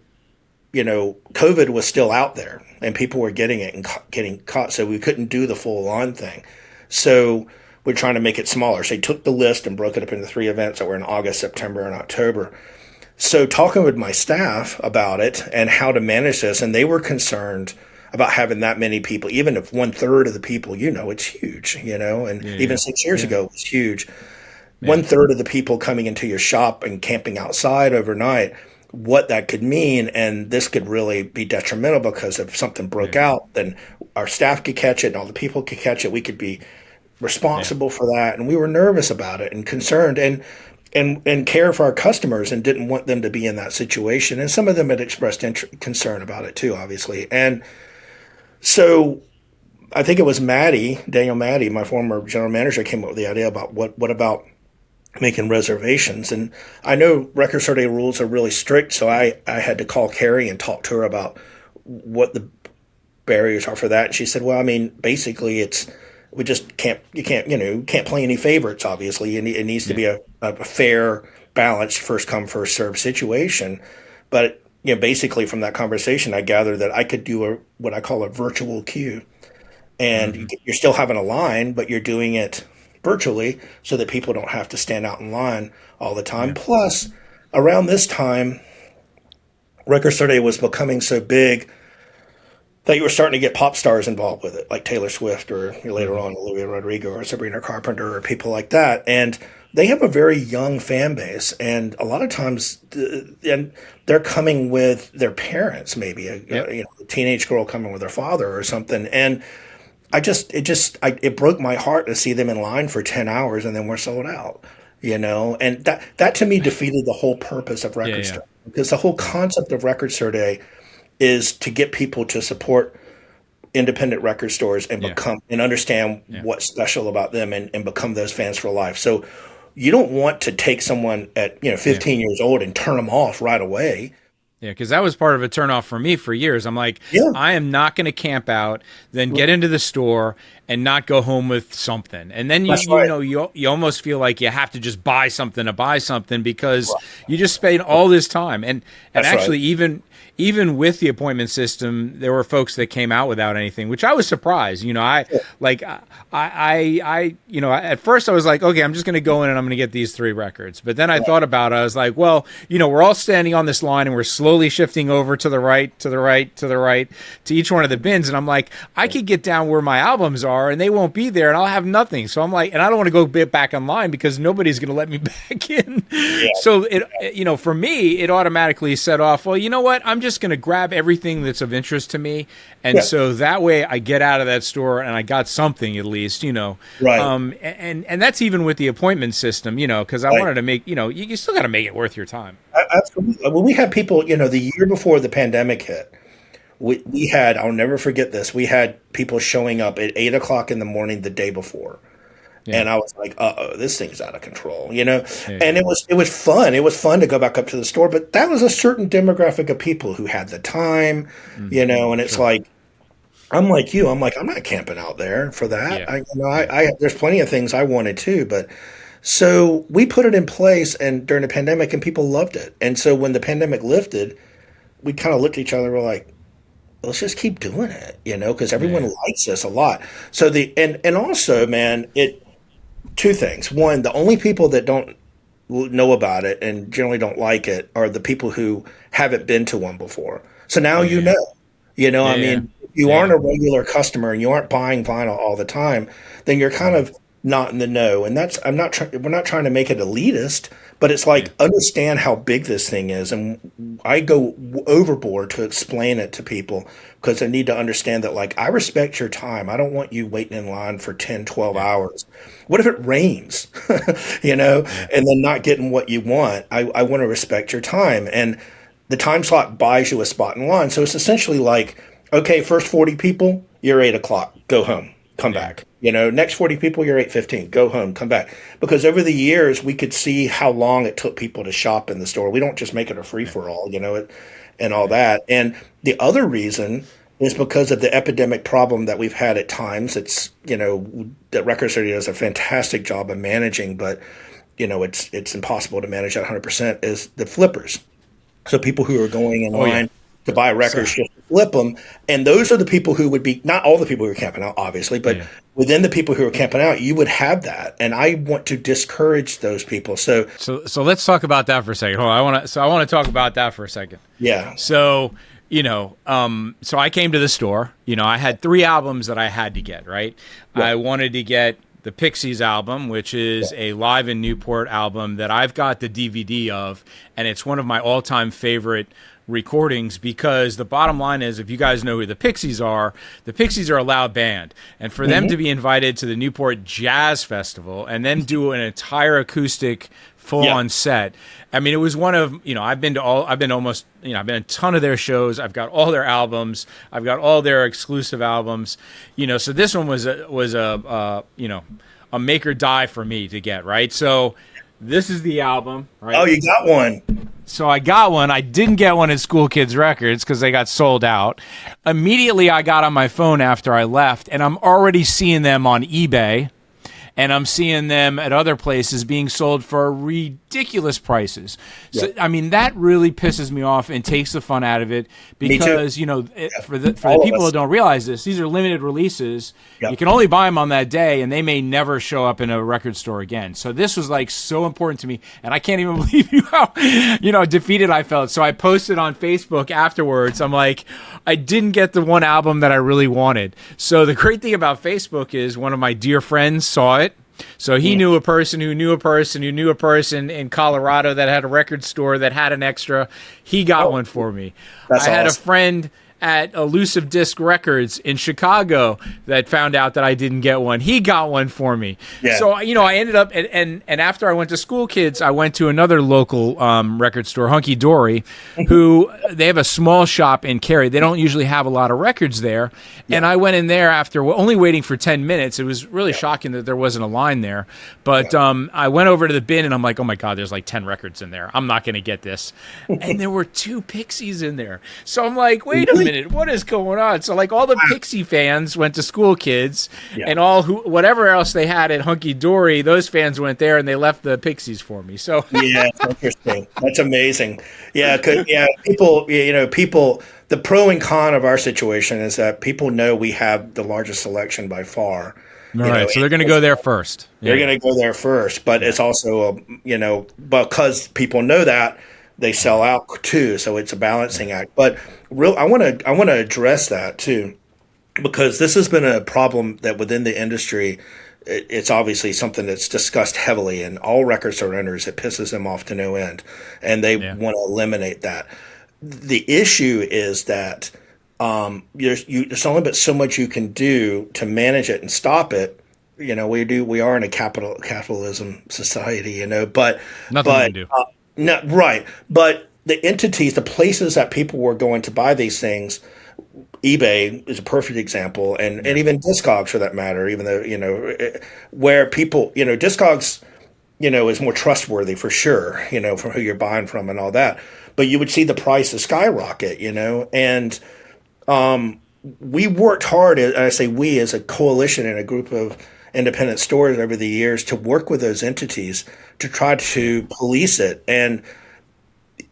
COVID was still out there and people were getting it and getting caught. So we couldn't do the full on thing. So we're trying to make it smaller. So they took the list and broke it up into 3 events that were in August, September, and October. So talking with my staff about it and how to manage this, and they were concerned about having that many people, even if 1/3 of the people, it's huge, and even 6 years ago it was huge. 1/3 of the people coming into your shop and camping outside overnight, what that could mean, and this could really be detrimental because if something broke out, then our staff could catch it and all the people could catch it. We could be responsible for that, and we were nervous about it and concerned and care for our customers and didn't want them to be in that situation. And some of them had expressed concern about it too, obviously. And so I think it was Daniel Maddie, my former general manager, came up with the idea about what about making reservations. And I know Record Store Day rules are really strict, so I had to call Kerry and talk to her about what the barriers are for that. And she said, well, I mean, basically we just can't play any favorites, obviously. It needs to be a fair, balanced, first come, first served situation. But, basically from that conversation, I gathered that I could do what I call a virtual queue. And you're still having a line, but you're doing it virtually so that people don't have to stand out in line all the time. Plus, around this time, Record Store Day was becoming so big that you were starting to get pop stars involved with it, like Taylor Swift or later on Olivia Rodrigo or Sabrina Carpenter or people like that. And they have a very young fan base. And a lot of times and they're coming with their parents, maybe a teenage girl coming with her father or something. And it broke my heart to see them in line for 10 hours and then we're sold out, and that to me defeated the whole purpose of Record Store, because the whole concept of Record Store Day is to get people to support independent record stores and become and understand what's special about them and become those fans for life. So you don't want to take someone at 15 years old and turn them off right away. Yeah, because that was part of a turnoff for me for years. I'm like, I am not going to camp out, then get into the store and not go home with something. And then you almost feel like you have to just buy something to buy something because you just spent all this time. And actually even with the appointment system, there were folks that came out without anything, which I was surprised. At first I was like, okay, I'm just going to go in and I'm going to get these 3 records. But then I thought about it. I was like, well, we're all standing on this line and we're slowly shifting over to the right, to the right, to the right, to each one of the bins. And I'm like, I could get down where my albums are and they won't be there and I'll have nothing. So I'm like, and I don't want to go back online because nobody's going to let me back in. Yeah. So for me, it automatically set off, well, you know what? I'm just going to grab everything that's of interest to me. And so that way I get out of that store and I got something at least, Right. And that's even with the appointment system, because I wanted to make, you still got to make it worth your time. Absolutely. Well, we had people, the year before the pandemic hit, we had, I'll never forget this, we had people showing up at 8:00 in the morning the day before. Yeah. And I was like, this thing's out of control, And it was fun. It was fun to go back up to the store, but that was a certain demographic of people who had the time, and it's like, I'm like you. I'm like, I'm not camping out there for that. Yeah. There's plenty of things I wanted to, but so we put it in place and during the pandemic and people loved it. And so when the pandemic lifted, we kind of looked at each other. We're like, let's just keep doing it, because everyone likes this a lot. So and also, man, two things. One, the only people that don't know about it and generally don't like it are the people who haven't been to one before. So now I mean, if you aren't a regular customer and you aren't buying vinyl all the time, then you're kind of not in the know. And we're not trying to make it elitist, But it's like, understand how big this thing is. And I go overboard to explain it to people because I need to understand that, like, I respect your time. I don't want you waiting in line for 10, 12 hours. What if it rains, and then not getting what you want? I want to respect your time. And the time slot buys you a spot in line. So it's essentially like, okay, first 40 people, you're 8 o'clock, go home, come back. Next 40 people, you're 8:15, go home, come back. Because over the years, we could see how long it took people to shop in the store. We don't just make it a free for all, and all that. And the other reason is because of the epidemic problem that we've had at times. It's, that Record Store does a fantastic job of managing, but, it's impossible to manage at 100%, is the flippers. So people who are going in line to buy records just to flip them. And those are the people who would be, not all the people who are camping out, obviously, but within the people who are camping out, you would have that. And I want to discourage those people. So let's talk about that for a second. Hold on. I want to talk about that for a second. Yeah. So, so I came to the store, I had 3 albums that I had to get, right? Yeah. I wanted to get the Pixies album, which is a Live in Newport album that I've got the DVD of, and it's one of my all-time favorite recordings, because the bottom line is, if you guys know who the Pixies are a loud band, and for them to be invited to the Newport Jazz Festival and then do an entire acoustic full-on set. I mean, it was one of, I've been to a ton of their shows. I've got all their albums. I've got all their exclusive albums. So this one was a make or die for me to get, right? So this is the album, right? Oh, you got one. So I got one. I didn't get one at Schoolkids Records because they got sold out. Immediately I got on my phone after I left, and I'm already seeing them on eBay. And I'm seeing them at other places being sold for ridiculous prices. So, I mean, that really pisses me off and takes the fun out of it, because, for the people that don't realize this, these are limited releases. Yep. You can only buy them on that day, and they may never show up in a record store again. So this was like so important to me, and I can't even believe how, defeated I felt. So I posted on Facebook afterwards. I'm like, I didn't get the one album that I really wanted. So the great thing about Facebook is one of my dear friends saw it. So he knew a person who knew a person who knew a person in Colorado that had a record store that had an extra. He got one for me. I had a friend at Elusive Disc Records in Chicago that found out that I didn't get one. He got one for me. Yeah. So, I ended up, and after I went to Schoolkids, I went to another local record store, Hunky Dory, who, they have a small shop in Cary. They don't usually have a lot of records there. Yeah. And I went in there after only waiting for 10 minutes. It was really shocking that there wasn't a line there. But I went over to the bin, and I'm like, oh my God, there's like 10 records in there. I'm not going to get this. And there were 2 Pixies in there. So I'm like, wait a minute. What is going on? So like all the Pixie fans went to Schoolkids, and whatever else they had at Hunky Dory, those fans went there and they left the Pixies for me. So yeah, that's interesting. That's amazing. Yeah, people, the pro and con of our situation is that people know we have the largest selection by far. All right, so they're going to go there first. They're going to go there first, but it's also because people know that, they sell out too, so it's a balancing act. But I want to address that too, because this has been a problem that within the industry, it's obviously something that's discussed heavily, and all record store owners, it pisses them off to no end, and they want to eliminate that. The issue is that there's only but so much you can do to manage it and stop it. We are in a capitalism society, but nothing we can do. No, right. But the entities, the places that people were going to buy these things, eBay is a perfect example, and even Discogs for that matter, even though, where people, Discogs, is more trustworthy for sure, from who you're buying from and all that. But you would see the prices skyrocket, and we worked hard, and I say we as a coalition and a group of independent stores over the years to work with those entities to try to police it. And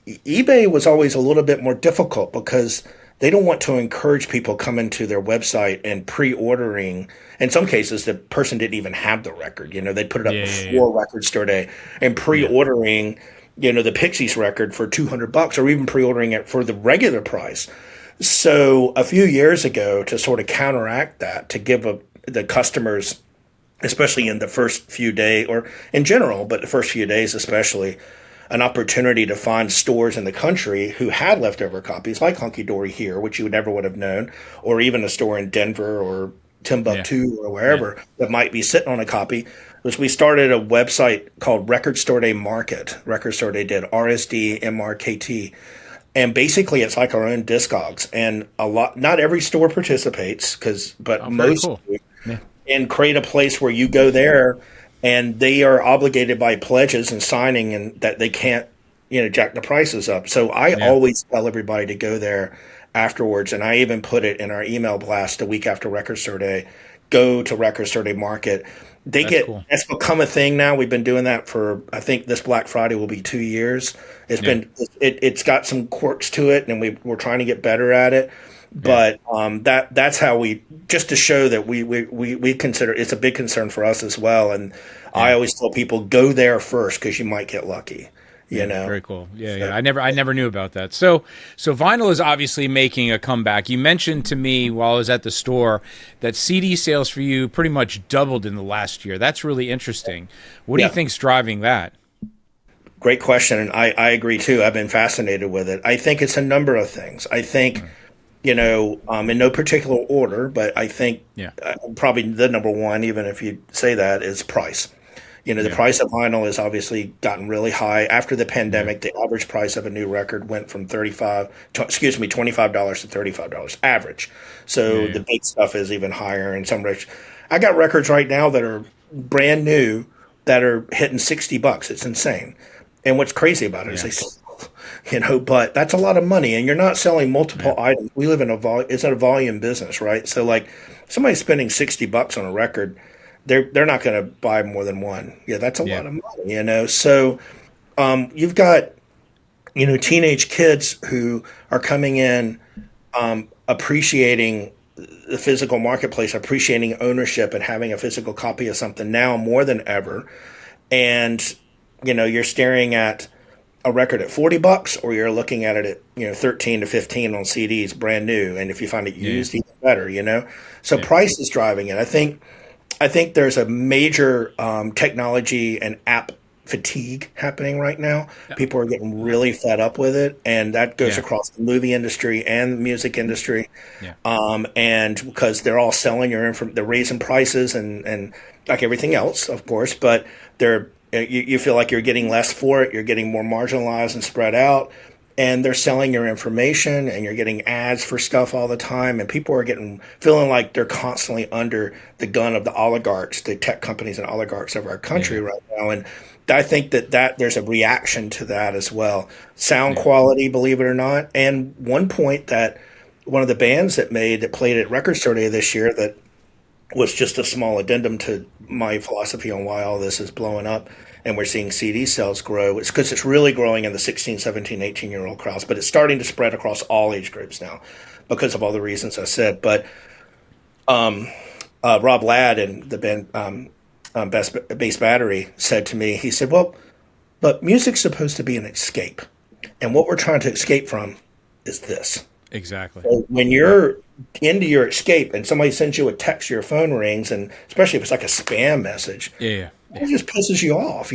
eBay was always a little bit more difficult because they don't want to encourage people coming to their website and pre-ordering. In some cases, the person didn't even have the record. They put it up before Record Store Day and pre-ordering, the Pixies record for $200 or even pre-ordering it for the regular price. So a few years ago, to sort of counteract that, to give the customers especially in the first few days, or in general, but the first few days especially, an opportunity to find stores in the country who had leftover copies, like Hunky Dory here, which you never would have known, or even a store in Denver or Timbuktu or wherever that might be sitting on a copy. Was we started a website called Record Store Day Market. Record Store Day did RSDMRKT. And basically, it's like our own Discogs. And not every store participates, but most cool. do, and create a place where you go there and they are obligated by pledges and signing, and that they can't, jack the prices up. So I always tell everybody to go there afterwards. And I even put it in our email blast a week after Record Store Day, go to Record Store Day Market. That's become a thing now. We've been doing that for, I think this Black Friday will be 2 years. It's got some quirks to it, and we're trying to get better at it. But that's how just to show that we consider it's a big concern for us as well. And I always tell people, go there first because you might get lucky. Very cool. I never knew about that. So vinyl is obviously making a comeback. You mentioned to me while I was at the store that CD sales for you pretty much doubled in the last year. That's really interesting. What do you think's driving that? Great question, and I agree too. I've been fascinated with it. I think it's a number of things. I think, in no particular order, but I think probably the number one, even if you say that, is price. The price of vinyl has obviously gotten really high. After the pandemic, the average price of a new record went from $25 to $35 average. So the big stuff is even higher. And I got records right now that are brand new that are hitting $60. It's insane. And what's crazy about it is but that's a lot of money, and you're not selling multiple items. We live in it's a volume business, right? So like somebody spending $60 on a record, they're not going to buy more than one. That's a lot of money, So you've got, teenage kids who are coming in, appreciating the physical marketplace, appreciating ownership and having a physical copy of something now more than ever. And, you're staring at a record at $40, or you're looking at it at, 13 to 15 on CDs, brand new. And if you find it used, even better, So price is driving it. I think there's a major technology and app fatigue happening right now. People are getting really fed up with it, and that goes across the movie industry and the music industry. And because they're all selling they're raising prices and like everything else, of course, but you feel like you're getting less for it. You're getting more marginalized and spread out. And they're selling your information, and you're getting ads for stuff all the time. And people are feeling like they're constantly under the gun of the oligarchs, the tech companies and oligarchs of our country right now. And I think that there's a reaction to that as well. Sound quality, believe it or not. And one point that one of the bands that played at Record Store Day this year that was just a small addendum to my philosophy on why all this is blowing up and we're seeing CD sales grow. It's because it's really growing in the 16, 17, 18-year-old crowds, but it's starting to spread across all age groups now because of all the reasons I said. But Rob Ladd and the band Bass Battery said to me, he said, well, but music's supposed to be an escape. And what we're trying to escape from is this. Exactly. So when you're into your escape and somebody sends you a text, your phone rings, and especially if it's like a spam message, it just pisses you off,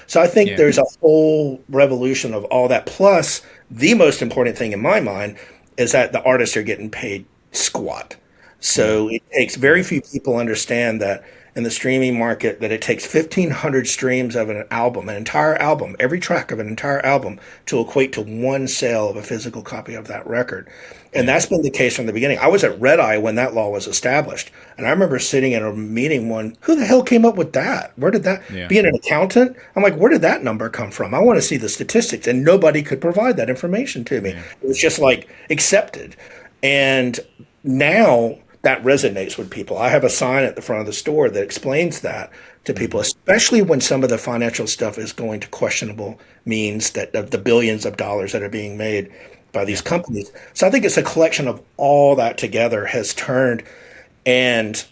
So I think there's a whole revolution of all that. Plus, the most important thing in my mind is that the artists are getting paid squat. So it takes very few people understand that in the streaming market that it takes 1,500 streams of an entire album, every track of an entire album to equate to one sale of a physical copy of that record. And that's been the case from the beginning. I was at Red Eye when that law was established. And I remember sitting in a meeting who the hell came up with that? Where did that, being an accountant? I'm like, where did that number come from? I want to see the statistics. And nobody could provide that information to me. It was just like accepted. And now that resonates with people. I have a sign at the front of the store that explains that to people, especially when some of the financial stuff is going to questionable means that of the billions of dollars that are being made by these companies. So I think it's a collection of all that together has turned, and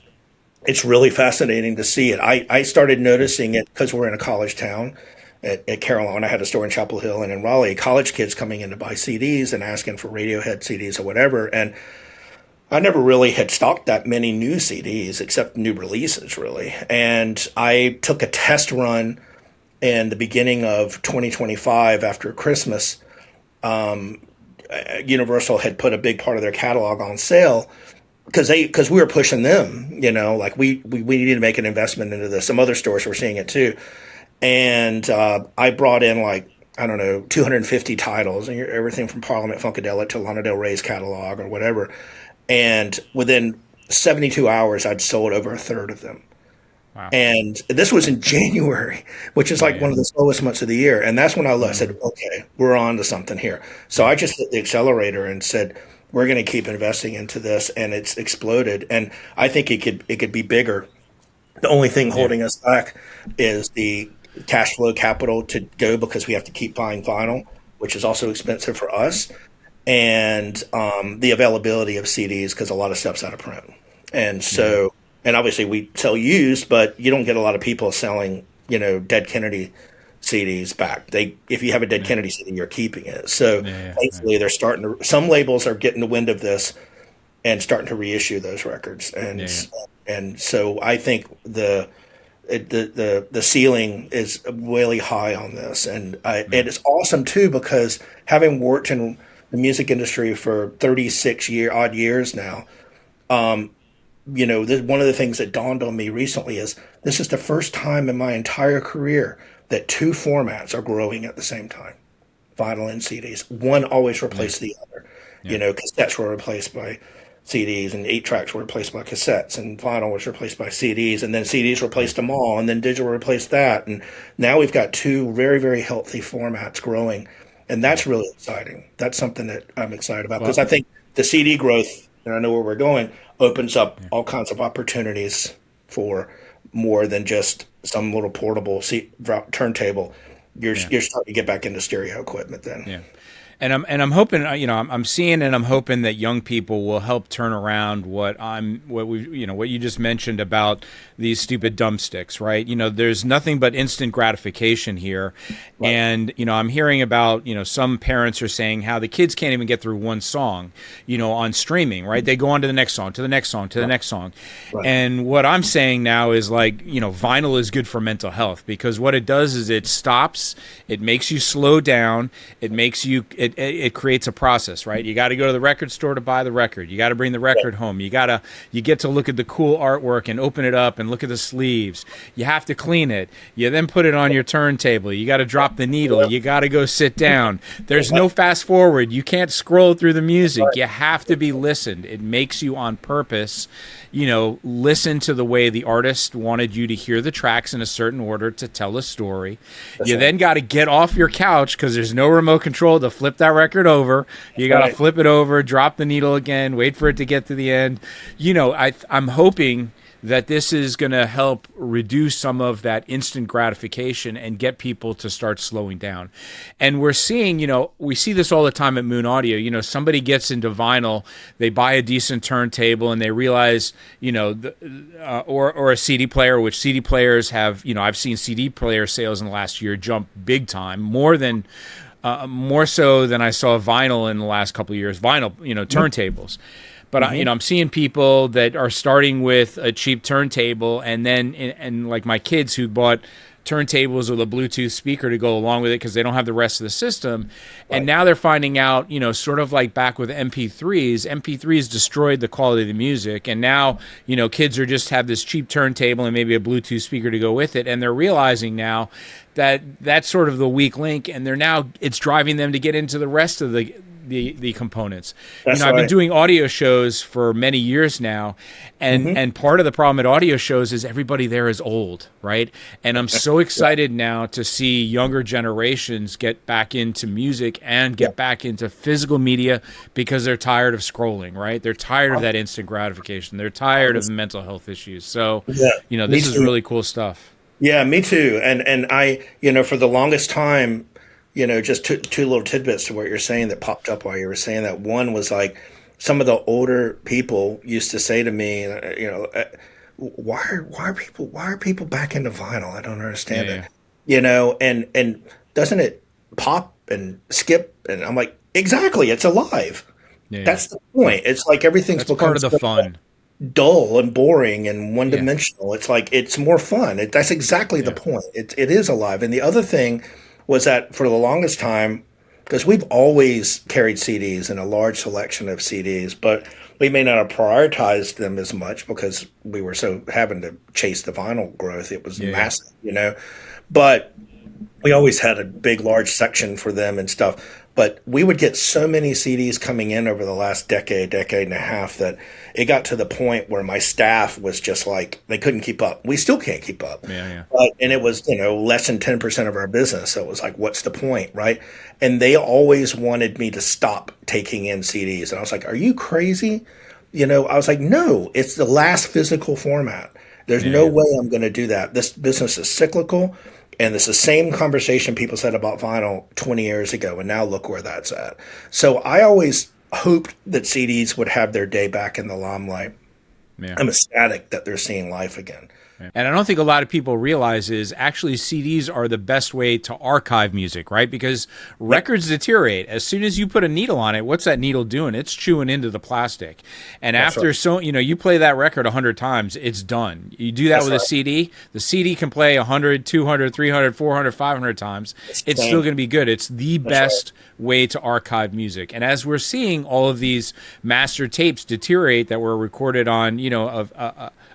it's really fascinating to see it. I started noticing it because we're in a college town at Carolina. I had a store in Chapel Hill and in Raleigh, college kids coming in to buy CDs and asking for Radiohead CDs or whatever. And I never really had stocked that many new CDs except new releases, really. And I took a test run in the beginning of 2025 after Christmas. Universal had put a big part of their catalog on sale because we were pushing them, like we needed to make an investment into this. Some other stores were seeing it too. And I brought in like, I don't know, 250 titles, and everything from Parliament Funkadelic to Lana Del Rey's catalog or whatever. And within 72 hours, I'd sold over a third of them. Wow. And this was in January, which is like one of the slowest months of the year. And that's when I said, okay, we're on to something here. So I just hit the accelerator and said, we're going to keep investing into this. And it's exploded. And I think it could be bigger. The only thing holding us back is the cash flow capital to go, because we have to keep buying vinyl, which is also expensive for us. And the availability of CDs, because a lot of stuff's out of print. And so, and obviously we sell used, but you don't get a lot of people selling, Dead Kennedy CDs back. If you have a Dead Kennedy CD, you're keeping it. So thankfully they're starting to, some labels are getting the wind of this and starting to reissue those records. And so I think the ceiling is really high on this. And it's awesome too, because having worked in the music industry for 36 odd years now, one of the things that dawned on me recently is this is the first time in my entire career that two formats are growing at the same time, vinyl and CDs. One always replaced the other. Cassettes were replaced by CDs, and 8-tracks were replaced by cassettes, and vinyl was replaced by CDs, and then CDs replaced them all, and then digital replaced that. And now we've got two very, very healthy formats growing. And that's really exciting. That's something that I'm excited about, because I think the CD growth, and I know where we're going, opens up all kinds of opportunities for more than just some little portable turntable. You're starting to get back into stereo equipment then. Yeah. And I'm hoping, I'm seeing, and I'm hoping that young people will help turn around what you just mentioned about these stupid dumb sticks, right? There's nothing but instant gratification here. Right. And, I'm hearing about, some parents are saying how the kids can't even get through one song, on streaming, right? They go on to the next song, to the next song, to the next song. Right. And what I'm saying now is like, vinyl is good for mental health, because what it does is it stops, it makes you slow down, it makes you, it creates a process, right? You got to go to the record store to buy the record. You got to bring the record home. You get to look at the cool artwork and open it up and look at the sleeves. You have to clean it. You then put it on your turntable. You got to drop the needle. You got to go sit down. There's no fast forward. You can't scroll through the music. You have to be listened. It makes you on purpose, listen to the way the artist wanted you to hear the tracks in a certain order to tell a story. You then got to get off your couch, because there's no remote control to flip that record over. You got to flip it over, drop the needle again, wait for it to get to the end. I'm hoping that this is going to help reduce some of that instant gratification and get people to start slowing down. And we're seeing, we see this all the time at Moon Audio. Somebody gets into vinyl, they buy a decent turntable, and they realize, or a CD player, which CD players have, I've seen CD player sales in the last year jump big time, more so than I saw vinyl in the last couple of years. Vinyl, turntables. But I'm seeing people that are starting with a cheap turntable, and then and like my kids who bought turntables with a Bluetooth speaker to go along with it because they don't have the rest of the system. And now they're finding out, sort of like back with MP3s. MP3s destroyed the quality of the music, and now kids are just have this cheap turntable and maybe a Bluetooth speaker to go with it, and they're realizing now that that's sort of the weak link, and it's driving them to get into the rest of the components. I've been doing audio shows for many years now, and part of the problem at audio shows is everybody there is old, right? And I'm so excited now to see younger generations get back into music and get back into physical media, because they're tired of scrolling, right? They're tired of that instant gratification. They're tired of the mental health issues. So, this is really cool stuff. Yeah, me too. And I, for the longest time, just two little tidbits to what you're saying that popped up while you were saying that. One was like, some of the older people used to say to me, why are people back into vinyl? I don't understand it. And doesn't it pop and skip? And I'm like, exactly, it's alive. Yeah, yeah. That's the point. It's like everything's That's become part of the so fun. dull and boring and one Yeah, dimensional. It's like it's more fun. That's exactly the yeah, point. It is alive. And the other thing was that for the longest time, because we've always carried CDs and a large selection of CDs, but we may not have prioritized them as much because we were so having to chase the vinyl growth. It was yeah, yeah. massive, But we always had a big, large section for them and stuff. But we would get so many CDs coming in over the last decade and a half that it got to the point where my staff was just like, they couldn't keep up. We still can't keep up. Yeah, yeah. And it was, less than 10% of our business. So it was like, what's the point? Right. And they always wanted me to stop taking in CDs. And I was like, are you crazy? I was like, no, it's the last physical format. There's Yeah, no yeah. way I'm going to do that. This business is cyclical. And it's the same conversation people said about vinyl 20 years ago. And now look where that's at. So I always hoped that CDs would have their day back in the limelight. Yeah. I'm ecstatic that they're seeing life again. And I don't think a lot of people realize is actually CDs are the best way to archive music, right? Because Yep, records deteriorate. As soon as you put a needle on it, what's that needle doing? It's chewing into the plastic. And that's right. after you play that record 100 times, it's done. You do that That's with a right. CD, the CD can play 100, 200, 300, 400, 500 times. It's the It's still same. going to be good. It's the That's right. best way to archive music. And as we're seeing all of these master tapes deteriorate that were recorded on,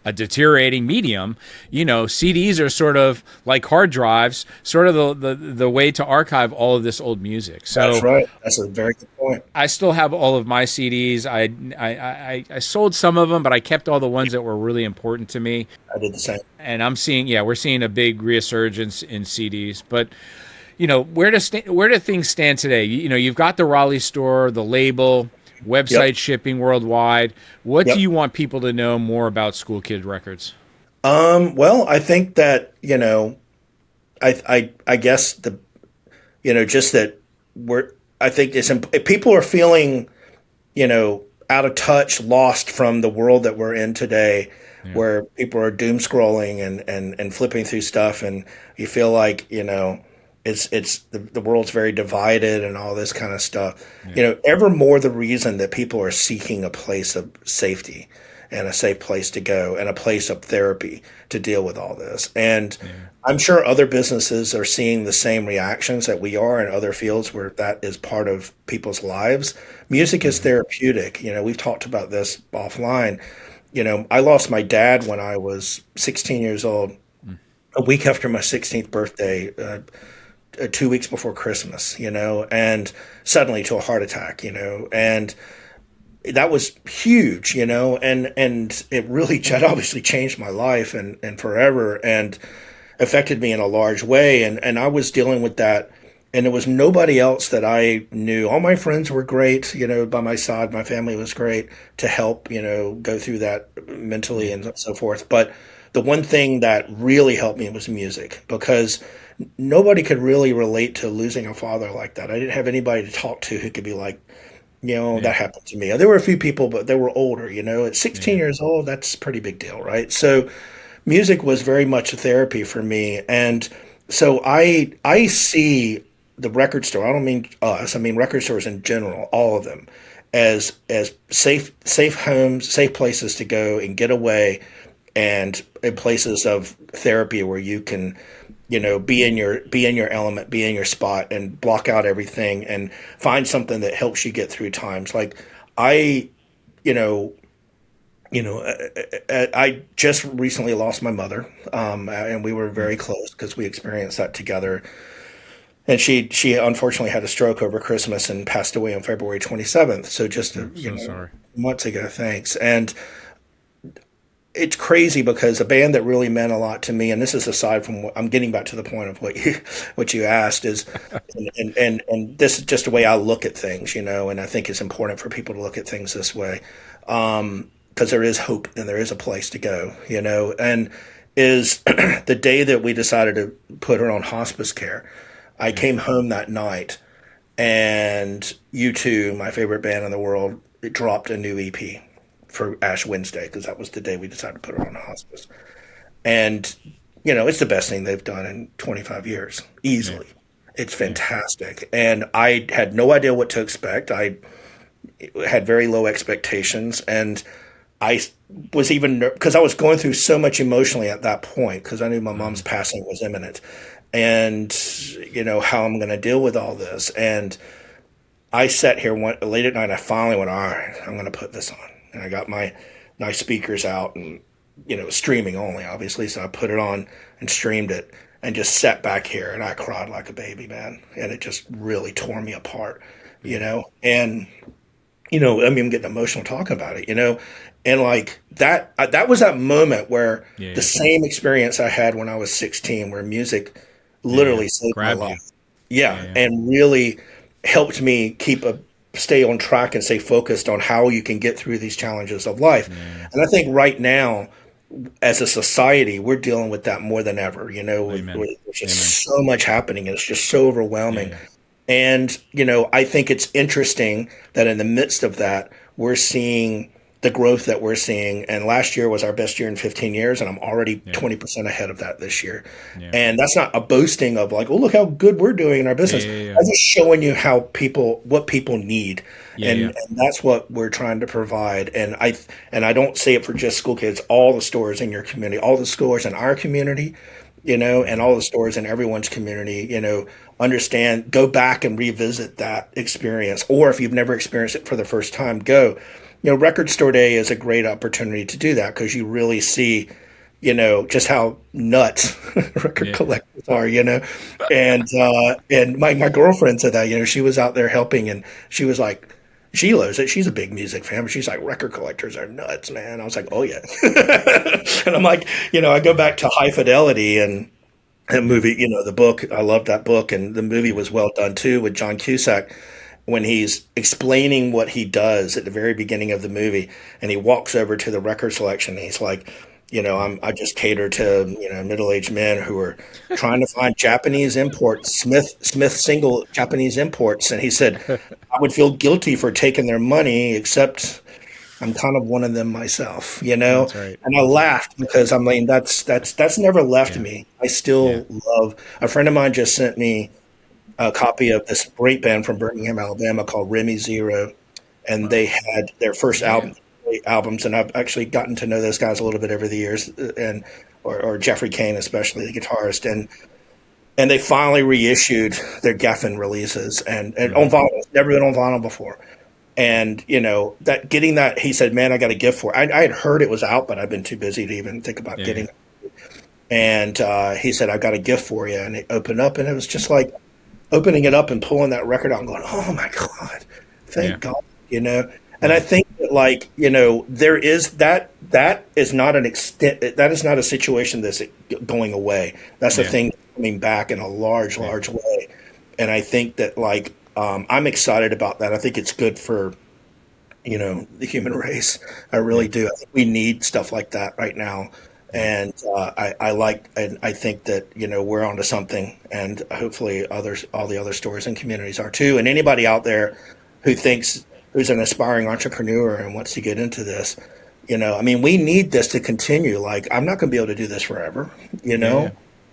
a deteriorating medium, CDs are sort of like hard drives, sort of the way to archive all of this old music. That's So right. That's a very good point. I still have all of my CDs. I sold some of them, but I kept all the ones that were really important to me. I did the same. And we're seeing a big resurgence in CDs. But where do things stand today? You've got the Raleigh store, the label, Yep. website shipping worldwide. What do Yep. you want people to know more about School Kid Records? Well, I think that, I guess just that I think if people are feeling, out of touch, lost from the world that we're in today, Yeah, where people are doom scrolling and flipping through stuff, and you feel like, it's the world's very divided and all this kind of stuff. yeah, Ever more the reason that people are seeking a place of safety and a safe place to go and a place of therapy to deal with all this. And yeah, I'm sure other businesses are seeing the same reactions that we are in other fields where that is part of people's lives. Music is therapeutic. We've talked about this offline. I lost my dad when I was 16 years old, a week after my 16th birthday, 2 weeks before Christmas, and suddenly to a heart attack, and that was huge, and it really obviously changed my life and forever and affected me in a large way. And I was dealing with that, and there was nobody else that I knew. All my friends were great, by my side. My family was great to help, go through that mentally and so forth. But the one thing that really helped me was music, because nobody could really relate to losing a father like that. I didn't have anybody to talk to who could be like, yeah, that happened to me. There were a few people, but they were older, at 16 yeah, years old, that's a pretty big deal, right? So music was very much a therapy for me. And so I see the record store, I don't mean us, I mean record stores in general, all of them, as safe homes, safe places to go and get away, and in places of therapy where you can be in your element, be in your spot, and block out everything and find something that helps you get through times. Like I, you know, I just recently lost my mother, and we were very close because we experienced that together. And she unfortunately had a stroke over Christmas and passed away on February 27th. So just I'm so sorry. months ago. Thanks. And it's crazy because a band that really meant a lot to me, and this is aside from what I'm getting back to the point of what you asked is, and this is just the way I look at things, and I think it's important for people to look at things this way, because there is hope and there is a place to go, and is the day that we decided to put her on hospice care. I came home that night, and U2, my favorite band in the world, dropped a new EP for Ash Wednesday, because that was the day we decided to put her on hospice. And, it's the best thing they've done in 25 years, easily. It's fantastic. And I had no idea what to expect. I had very low expectations. And I was even, because I was going through so much emotionally at that point, because I knew my mom's passing was imminent, and, how I'm going to deal with all this. And I sat here late at night, I finally went, all right, I'm going to put this on. And I got my nice speakers out and, streaming only, obviously. So I put it on and streamed it and just sat back here, and I cried like a baby, man. And it just really tore me apart, and, I'm getting emotional talking about it, and like that was that moment where the same experience I had when I was 16, where music literally saved my life. And really helped me stay on track and stay focused on how you can get through these challenges of life. And I think right now, as a society, we're dealing with that more than ever. There's just so much happening, and it's just so overwhelming. And, I think it's interesting that in the midst of that, we're seeing the growth that we're seeing. And last year was our best year in 15 years, and I'm already 20% ahead of that this year. And that's not a boasting of like, oh, look how good we're doing in our business. I'm just showing you what people need. And that's what we're trying to provide. And I don't say it for just School Kids, all the stores in your community, all the stores in our community, and all the stores in everyone's community, understand, go back and revisit that experience. Or if you've never experienced it for the first time, go. Record Store Day is a great opportunity to do that, because you really see, just how nuts record collectors are, and my girlfriend said that, she was out there helping, and she was like, she loves it. She's a big music fan, but she's like, record collectors are nuts, man. I was like, oh yeah. And I'm like, I go back to High Fidelity and the movie, the book, I love that book. And the movie was well done too, with John Cusack, when he's explaining what he does at the very beginning of the movie, and he walks over to the record selection, and he's like, I just cater to, middle-aged men who are trying to find Japanese imports, Smith single Japanese imports. And he said, I would feel guilty for taking their money, except I'm kind of one of them myself, That's right. And I laughed, because that's never left me. I still love, a friend of mine just sent me a copy of this great band from Birmingham, Alabama, called Remy Zero, and they had their first albums, and I've actually gotten to know those guys a little bit over the years, and or Jeffrey Kane, especially the guitarist, and they finally reissued their Geffen releases, and on vinyl. It's never been on vinyl before, and that getting that, he said, man, I got a gift for it. I had heard it was out, but I've been too busy to even think about getting it. And he said, I got a gift for you, and it opened up, and it was just like opening it up and pulling that record out and going, oh my God, thank God, And I think that there is that is not an extent, that is not a situation that's going away. That's a thing coming back in a large way. And I think that I'm excited about that. I think it's good for, the human race. I really do. I think we need stuff like that right now. And I think that, we're onto something, and hopefully all the other stores and communities are too. And anybody out there who's an aspiring entrepreneur and wants to get into this, we need this to continue. I'm not going to be able to do this forever.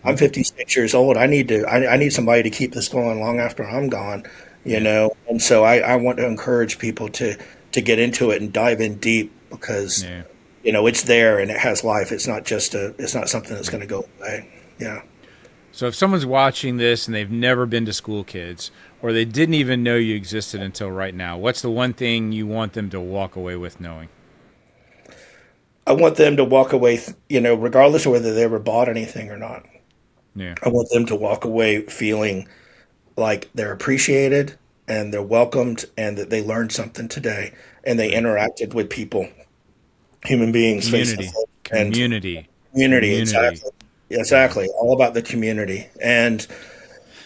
I'm 56 years old. I need somebody to keep this going long after I'm gone, and so I want to encourage people to get into it and dive in deep, because it's there and it has life. It's not something that's going to go away. Yeah. So if someone's watching this and they've never been to School Kids, or they didn't even know you existed until right now, what's the one thing you want them to walk away with knowing? I want them to walk away, regardless of whether they ever bought anything or not. Yeah. I want them to walk away feeling like they're appreciated and they're welcomed, and that they learned something today, and they interacted with people, human beings, community. Exactly. All about the community. And,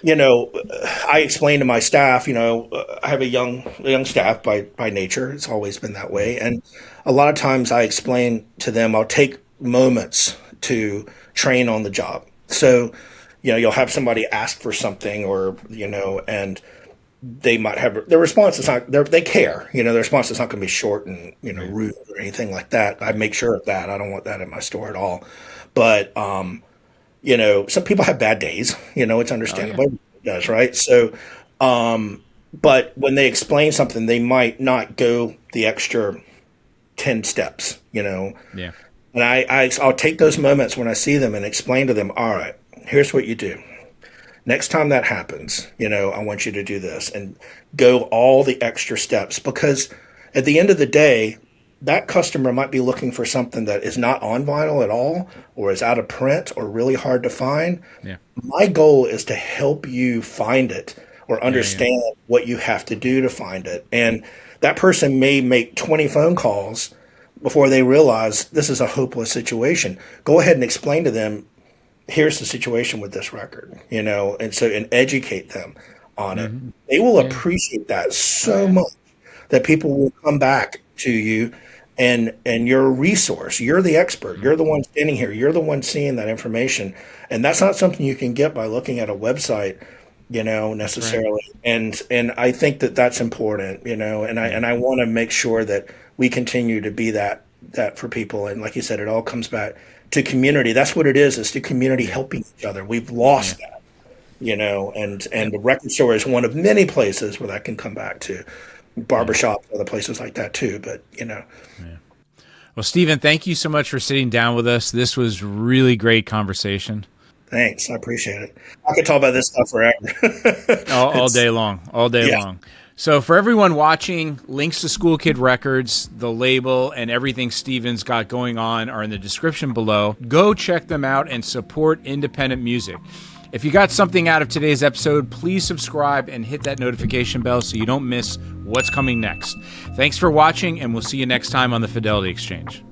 I explain to my staff, I have a young staff by nature. It's always been that way. And a lot of times I explain to them, I'll take moments to train on the job. So, you'll have somebody ask for something, or, and they might have their response is not, they care, their response is not going to be short and, rude or anything like that. I make sure of that. I don't want that in my store at all. But, some people have bad days, it's understandable. Everybody does, right? So, But when they explain something, they might not go the extra 10 steps, Yeah. And I'll take those moments when I see them and explain to them, all right, here's what you do. Next time that happens, I want you to do this and go all the extra steps, because at the end of the day, that customer might be looking for something that is not on vinyl at all, or is out of print, or really hard to find. Yeah. My goal is to help you find it or understand what you have to do to find it. And that person may make 20 phone calls before they realize this is a hopeless situation. Go ahead and explain to them, here's the situation with this record, and educate them on it. They will appreciate that so much that people will come back to you, and you're a resource. You're the expert. You're the one standing here. You're the one seeing that information. And that's not something you can get by looking at a website, necessarily. Right. And I think that that's important, and I want to make sure that we continue to be that for people. And like you said, it all comes back to community. That's what it is. It's the community helping each other. We've lost that, and the record store is one of many places where that can come back to. Barbershops, other places like that too, but Well, Stephen, thank you so much for sitting down with us. This was really great conversation. Thanks. I appreciate it. I could talk about this stuff forever. all day long. So for everyone watching, links to School Kid Records, the label, and everything Stephen's got going on are in the description below. Go check them out and support independent music. If you got something out of today's episode, please subscribe and hit that notification bell so you don't miss what's coming next. Thanks for watching, and we'll see you next time on the Fidelity Exchange.